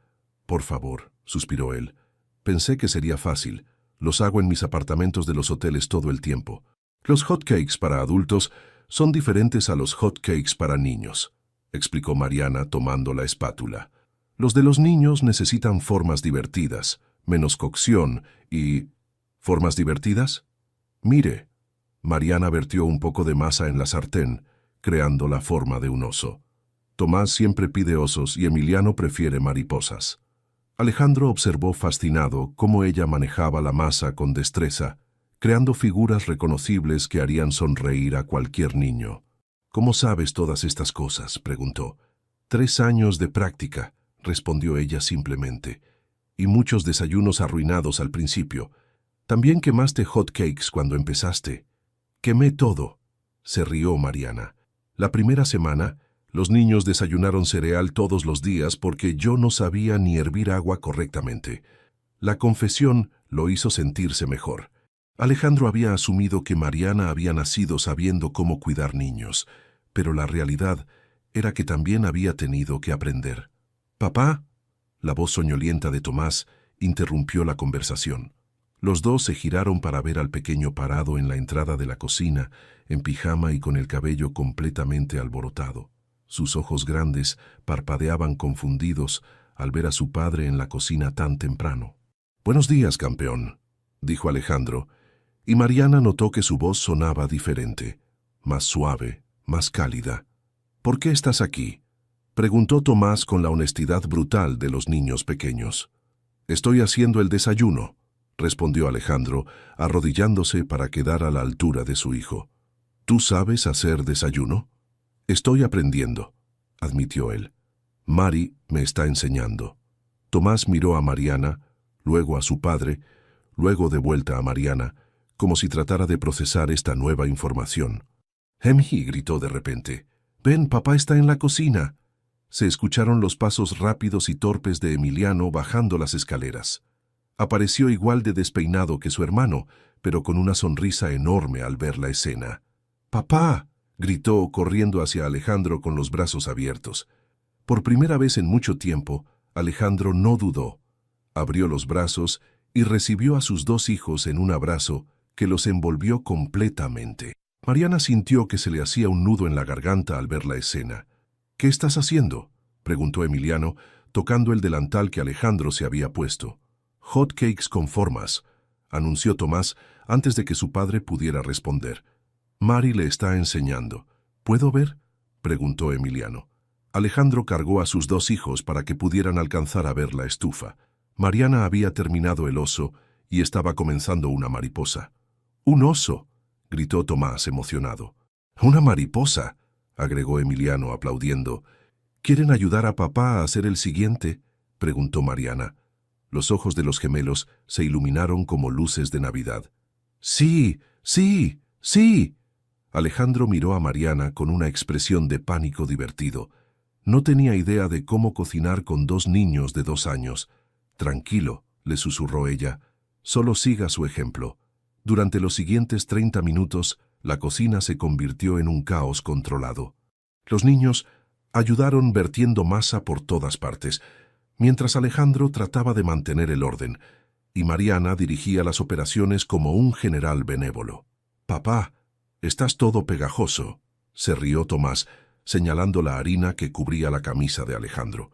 «Por favor», suspiró él. «Pensé que sería fácil. Los hago en mis apartamentos de los hoteles todo el tiempo. Los hot cakes para adultos son diferentes a los hot cakes para niños», explicó Mariana tomando la espátula. «Los de los niños necesitan formas divertidas, menos cocción y...» «¿Formas divertidas?» «Mire». Mariana vertió un poco de masa en la sartén, creando la forma de un oso. Tomás siempre pide osos y Emiliano prefiere mariposas. Alejandro observó fascinado cómo ella manejaba la masa con destreza, creando figuras reconocibles que harían sonreír a cualquier niño. «¿Cómo sabes todas estas cosas?», preguntó. «3 años de práctica», respondió ella simplemente. «Y muchos desayunos arruinados al principio. También quemaste hot cakes cuando empezaste». «Quemé todo», se rió Mariana. «La primera semana, los niños desayunaron cereal todos los días porque yo no sabía ni hervir agua correctamente». La confesión lo hizo sentirse mejor. Alejandro había asumido que Mariana había nacido sabiendo cómo cuidar niños, pero la realidad era que también había tenido que aprender. «¿Papá?», la voz soñolienta de Tomás interrumpió la conversación. Los dos se giraron para ver al pequeño parado en la entrada de la cocina, en pijama y con el cabello completamente alborotado. Sus ojos grandes parpadeaban confundidos al ver a su padre en la cocina tan temprano. «Buenos días, campeón», dijo Alejandro, y Mariana notó que su voz sonaba diferente, más suave, más cálida. «¿Por qué estás aquí?», preguntó Tomás con la honestidad brutal de los niños pequeños. «Estoy haciendo el desayuno», respondió Alejandro, arrodillándose para quedar a la altura de su hijo. «¿Tú sabes hacer desayuno?» «Estoy aprendiendo», admitió él. «Mari me está enseñando». Tomás miró a Mariana, luego a su padre, luego de vuelta a Mariana, como si tratara de procesar esta nueva información. «Hemhi», gritó de repente. «Ven, papá está en la cocina». Se escucharon los pasos rápidos y torpes de Emiliano bajando las escaleras. Apareció igual de despeinado que su hermano, pero con una sonrisa enorme al ver la escena. «¡Papá!», gritó corriendo hacia Alejandro con los brazos abiertos. Por primera vez en mucho tiempo, Alejandro no dudó. Abrió los brazos y recibió a sus 2 hijos en un abrazo que los envolvió completamente. Mariana sintió que se le hacía un nudo en la garganta al ver la escena. «¿Qué estás haciendo?», preguntó Emiliano, tocando el delantal que Alejandro se había puesto. «Hot cakes con formas», anunció Tomás antes de que su padre pudiera responder. «Mari le está enseñando. ¿Puedo ver?», preguntó Emiliano. Alejandro cargó a sus dos hijos para que pudieran alcanzar a ver la estufa. Mariana había terminado el oso y estaba comenzando una mariposa. «¡Un oso!», gritó Tomás emocionado. «¡Una mariposa!», agregó Emiliano aplaudiendo. «¿Quieren ayudar a papá a hacer el siguiente?», preguntó Mariana. Los ojos de los gemelos se iluminaron como luces de Navidad. «¡Sí! ¡Sí! ¡Sí!». Alejandro miró a Mariana con una expresión de pánico divertido. No tenía idea de cómo cocinar con dos niños de 2 años. «Tranquilo», le susurró ella. «Solo siga su ejemplo». Durante los siguientes 30 minutos, la cocina se convirtió en un caos controlado. Los niños ayudaron vertiendo masa por todas partes, mientras Alejandro trataba de mantener el orden, y Mariana dirigía las operaciones como un general benévolo. «Papá, estás todo pegajoso», se rió Tomás, señalando la harina que cubría la camisa de Alejandro.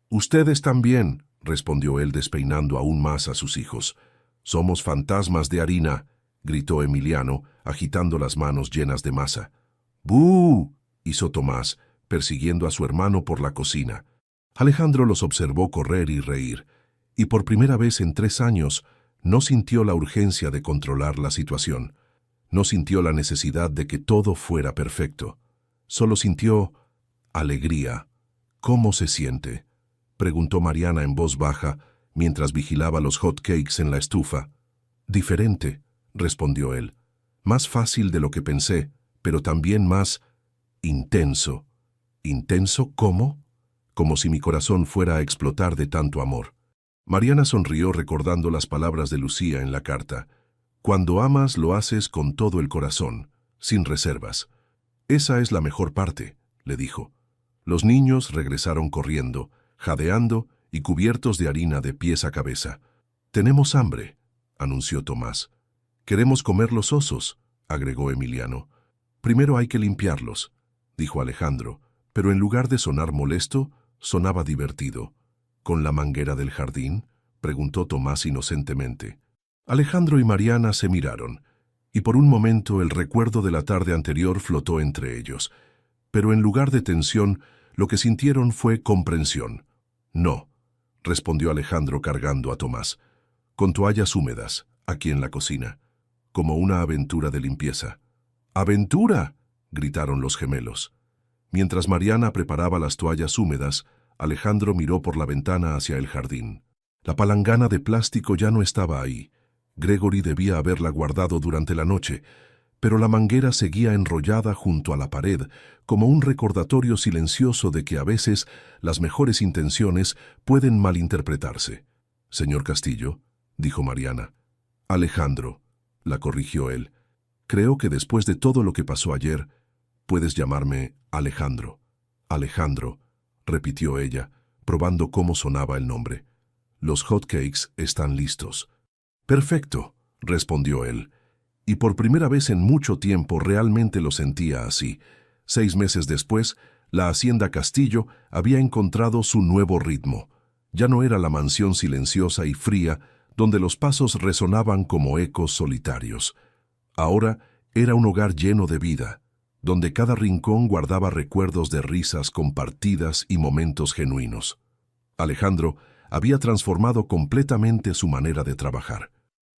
«Ustedes también», respondió él despeinando aún más a sus hijos. «Somos fantasmas de harina», gritó Emiliano, agitando las manos llenas de masa. «¡Bú!», hizo Tomás, persiguiendo a su hermano por la cocina. Alejandro los observó correr y reír, y por primera vez en 3 años no sintió la urgencia de controlar la situación. No sintió la necesidad de que todo fuera perfecto. Solo sintió alegría. «¿Cómo se siente?», preguntó Mariana en voz baja, mientras vigilaba los hot cakes en la estufa. «Diferente», respondió él. «Más fácil de lo que pensé, pero también más intenso». «¿Intenso cómo?», como si mi corazón fuera a explotar de tanto amor. Mariana sonrió recordando las palabras de Lucía en la carta. «Cuando amas lo haces con todo el corazón, sin reservas». «Esa es la mejor parte», le dijo. Los niños regresaron corriendo, jadeando y cubiertos de harina de pies a cabeza. «Tenemos hambre», anunció Tomás. «Queremos comer los osos», agregó Emiliano. «Primero hay que limpiarlos», dijo Alejandro, pero en lugar de sonar molesto, sonaba divertido. «¿Con la manguera del jardín?», preguntó Tomás inocentemente. Alejandro y Mariana se miraron, y por un momento el recuerdo de la tarde anterior flotó entre ellos. Pero en lugar de tensión, lo que sintieron fue comprensión. «No», respondió Alejandro cargando a Tomás. «Con toallas húmedas, aquí en la cocina, como una aventura de limpieza». «¡Aventura!», gritaron los gemelos. Mientras Mariana preparaba las toallas húmedas, Alejandro miró por la ventana hacia el jardín. La palangana de plástico ya no estaba ahí. Gregory debía haberla guardado durante la noche, pero la manguera seguía enrollada junto a la pared, como un recordatorio silencioso de que a veces las mejores intenciones pueden malinterpretarse. «Señor Castillo», dijo Mariana. «Alejandro», la corrigió él. «Creo que después de todo lo que pasó ayer, puedes llamarme Alejandro». «Alejandro», repitió ella, probando cómo sonaba el nombre. «Los hot cakes están listos». «Perfecto», respondió él. Y por primera vez en mucho tiempo realmente lo sentía así. 6 meses después, la hacienda Castillo había encontrado su nuevo ritmo. Ya no era la mansión silenciosa y fría, donde los pasos resonaban como ecos solitarios. Ahora era un hogar lleno de vida, donde cada rincón guardaba recuerdos de risas compartidas y momentos genuinos. Alejandro había transformado completamente su manera de trabajar.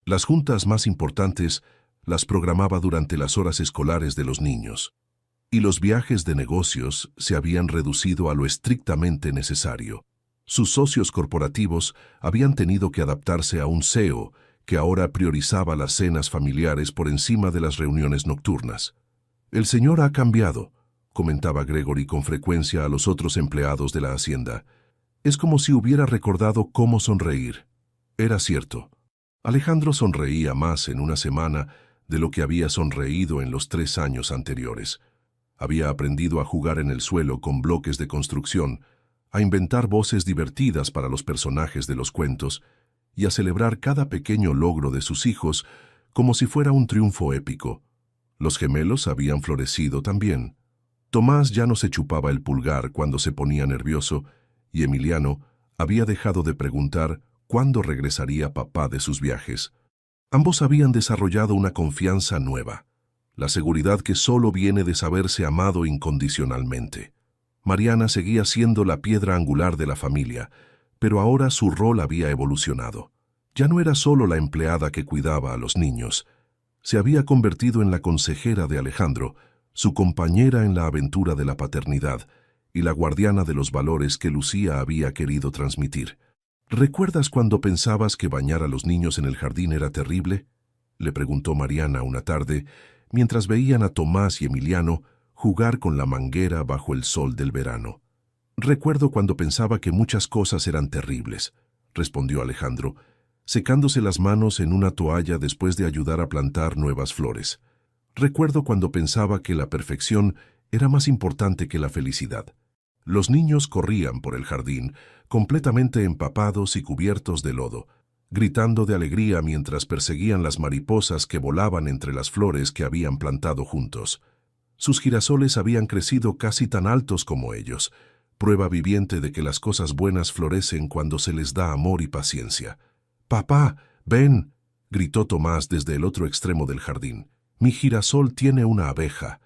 Las juntas más importantes las programaba durante las horas escolares de los niños, y los viajes de negocios se habían reducido a lo estrictamente necesario. Sus socios corporativos habían tenido que adaptarse a un CEO que ahora priorizaba las cenas familiares por encima de las reuniones nocturnas. «El señor ha cambiado», comentaba Gregory con frecuencia a los otros empleados de la hacienda. «Es como si hubiera recordado cómo sonreír». Era cierto. Alejandro sonreía más en una semana de lo que había sonreído en los 3 años anteriores. Había aprendido a jugar en el suelo con bloques de construcción, a inventar voces divertidas para los personajes de los cuentos y a celebrar cada pequeño logro de sus hijos como si fuera un triunfo épico. Los gemelos habían florecido también. Tomás ya no se chupaba el pulgar cuando se ponía nervioso y Emiliano había dejado de preguntar cuándo regresaría papá de sus viajes. Ambos habían desarrollado una confianza nueva, la seguridad que solo viene de saberse amado incondicionalmente. Mariana seguía siendo la piedra angular de la familia, pero ahora su rol había evolucionado. Ya no era solo la empleada que cuidaba a los niños. Se había convertido en la consejera de Alejandro, su compañera en la aventura de la paternidad y la guardiana de los valores que Lucía había querido transmitir. ¿Recuerdas cuando pensabas que bañar a los niños en el jardín era terrible?, le preguntó Mariana una tarde, mientras veían a Tomás y Emiliano jugar con la manguera bajo el sol del verano. «Recuerdo cuando pensaba que muchas cosas eran terribles», respondió Alejandro, secándose las manos en una toalla después de ayudar a plantar nuevas flores. «Recuerdo cuando pensaba que la perfección era más importante que la felicidad». Los niños corrían por el jardín, completamente empapados y cubiertos de lodo, gritando de alegría mientras perseguían las mariposas que volaban entre las flores que habían plantado juntos. Sus girasoles habían crecido casi tan altos como ellos, prueba viviente de que las cosas buenas florecen cuando se les da amor y paciencia. «Papá, ven», gritó Tomás desde el otro extremo del jardín. «Mi girasol tiene una abeja».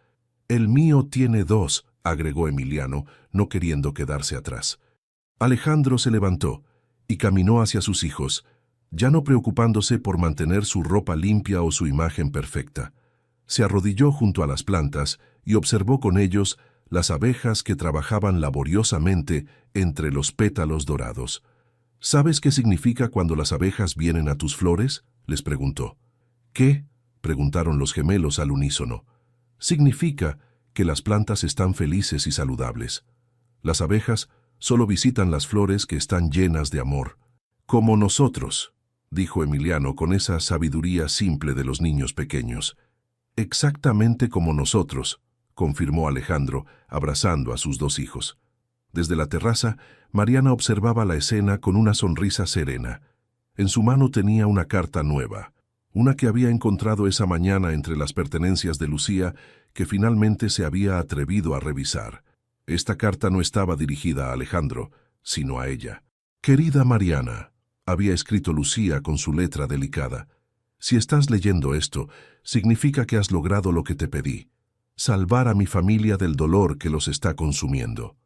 «El mío tiene dos», agregó Emiliano, no queriendo quedarse atrás. Alejandro se levantó y caminó hacia sus hijos, ya no preocupándose por mantener su ropa limpia o su imagen perfecta. Se arrodilló junto a las plantas y observó con ellos las abejas que trabajaban laboriosamente entre los pétalos dorados. «¿Sabes qué significa cuando las abejas vienen a tus flores?», les preguntó. «¿Qué?», preguntaron los gemelos al unísono. «Significa que las plantas están felices y saludables. Las abejas solo visitan las flores que están llenas de amor». «Como nosotros», dijo Emiliano con esa sabiduría simple de los niños pequeños. «Exactamente como nosotros», confirmó Alejandro, abrazando a sus dos hijos. Desde la terraza, Mariana observaba la escena con una sonrisa serena. En su mano tenía una carta nueva, una que había encontrado esa mañana entre las pertenencias de Lucía, que finalmente se había atrevido a revisar. Esta carta no estaba dirigida a Alejandro, sino a ella. «Querida Mariana», había escrito Lucía con su letra delicada, «si estás leyendo esto, significa que has logrado lo que te pedí, salvar a mi familia del dolor que los está consumiendo.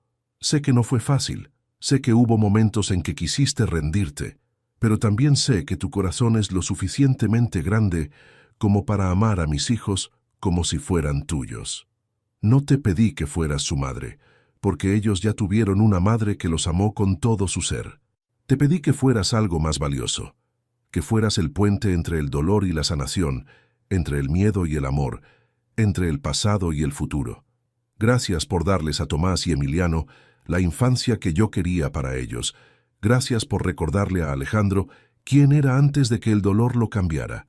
Sé que no fue fácil, sé que hubo momentos en que quisiste rendirte, pero también sé que tu corazón es lo suficientemente grande como para amar a mis hijos como si fueran tuyos. No te pedí que fueras su madre, porque ellos ya tuvieron una madre que los amó con todo su ser. Te pedí que fueras algo más valioso, que fueras el puente entre el dolor y la sanación, entre el miedo y el amor, entre el pasado y el futuro. Gracias por darles a Tomás y Emiliano la infancia que yo quería para ellos. Gracias por recordarle a Alejandro quién era antes de que el dolor lo cambiara.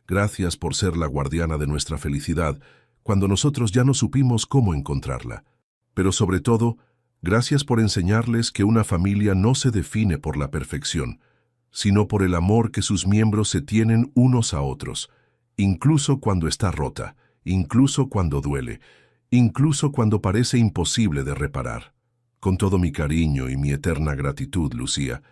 Gracias por ser la guardiana de nuestra felicidad cuando nosotros ya no supimos cómo encontrarla. Pero sobre todo, gracias por enseñarles que una familia no se define por la perfección, sino por el amor que sus miembros se tienen unos a otros, incluso cuando está rota, incluso cuando duele, incluso cuando parece imposible de reparar. Con todo mi cariño y mi eterna gratitud, Lucía».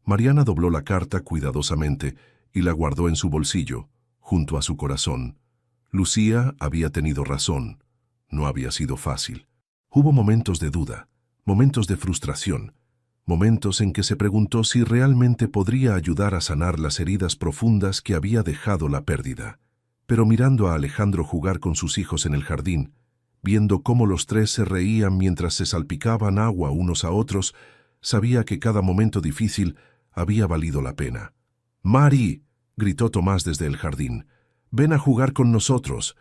Mariana dobló la carta cuidadosamente y la guardó en su bolsillo, junto a su corazón. Lucía había tenido razón. No había sido fácil. Hubo momentos de duda, momentos de frustración, momentos en que se preguntó si realmente podría ayudar a sanar las heridas profundas que había dejado la pérdida. Pero mirando a Alejandro jugar con sus hijos en el jardín, viendo cómo los tres se reían mientras se salpicaban agua unos a otros, sabía que cada momento difícil había valido la pena. «Mari», gritó Tomás desde el jardín, «ven a jugar con nosotros».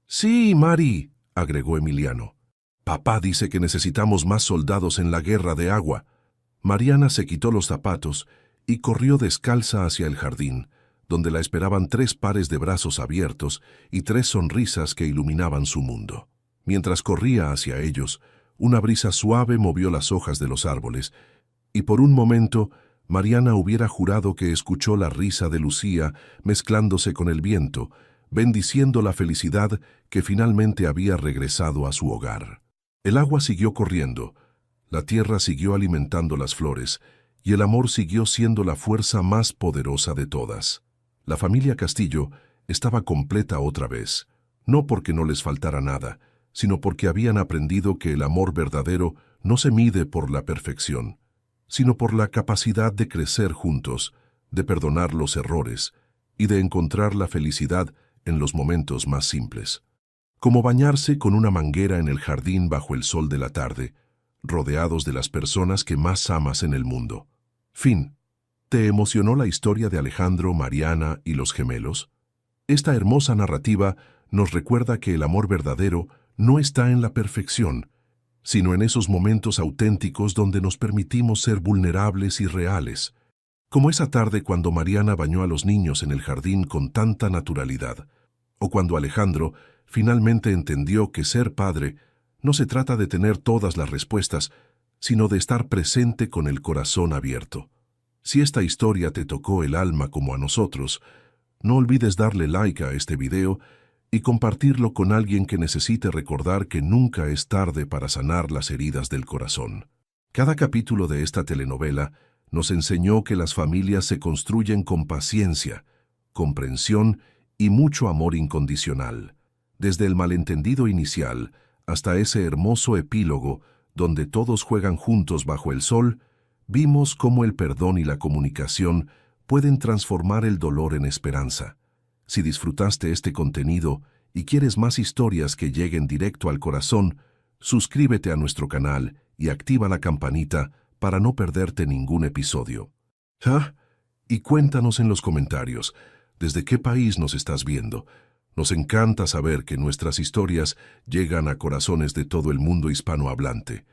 «Sí, Mari», agregó Emiliano. «Papá dice que necesitamos más soldados en la guerra de agua». Mariana se quitó los zapatos y corrió descalza hacia el jardín, donde la esperaban 3 pares de brazos abiertos y 3 sonrisas que iluminaban su mundo. Mientras corría hacia ellos, una brisa suave movió las hojas de los árboles, y por un momento Mariana hubiera jurado que escuchó la risa de Lucía mezclándose con el viento, bendiciendo la felicidad que finalmente había regresado a su hogar. El agua siguió corriendo, La tierra siguió alimentando las flores, y el amor siguió siendo la fuerza más poderosa de todas. La familia Castillo estaba completa otra vez, no porque no les faltara nada, sino porque habían aprendido que el amor verdadero no se mide por la perfección, sino por la capacidad de crecer juntos, de perdonar los errores y de encontrar la felicidad en los momentos más simples. Como bañarse con una manguera en el jardín bajo el sol de la tarde, rodeados de las personas que más amas en el mundo. Fin. ¿Te emocionó la historia de Alejandro, Mariana y los gemelos? Esta hermosa narrativa nos recuerda que el amor verdadero no está en la perfección, sino en esos momentos auténticos donde nos permitimos ser vulnerables y reales, como esa tarde cuando Mariana bañó a los niños en el jardín con tanta naturalidad, o cuando Alejandro finalmente entendió que ser padre no se trata de tener todas las respuestas, sino de estar presente con el corazón abierto. Si esta historia te tocó el alma como a nosotros, no olvides darle like a este video y compartirlo con alguien que necesite recordar que nunca es tarde para sanar las heridas del corazón. Cada capítulo de esta telenovela nos enseñó que las familias se construyen con paciencia, comprensión y mucho amor incondicional, desde el malentendido inicial hasta ese hermoso epílogo donde todos juegan juntos bajo el sol. Vimos cómo el perdón y la comunicación pueden transformar el dolor en esperanza. Si disfrutaste este contenido y quieres más historias que lleguen directo al corazón, suscríbete a nuestro canal y activa la campanita para no perderte ningún episodio. Y cuéntanos en los comentarios, ¿desde qué país nos estás viendo? Nos encanta saber que nuestras historias llegan a corazones de todo el mundo hispanohablante.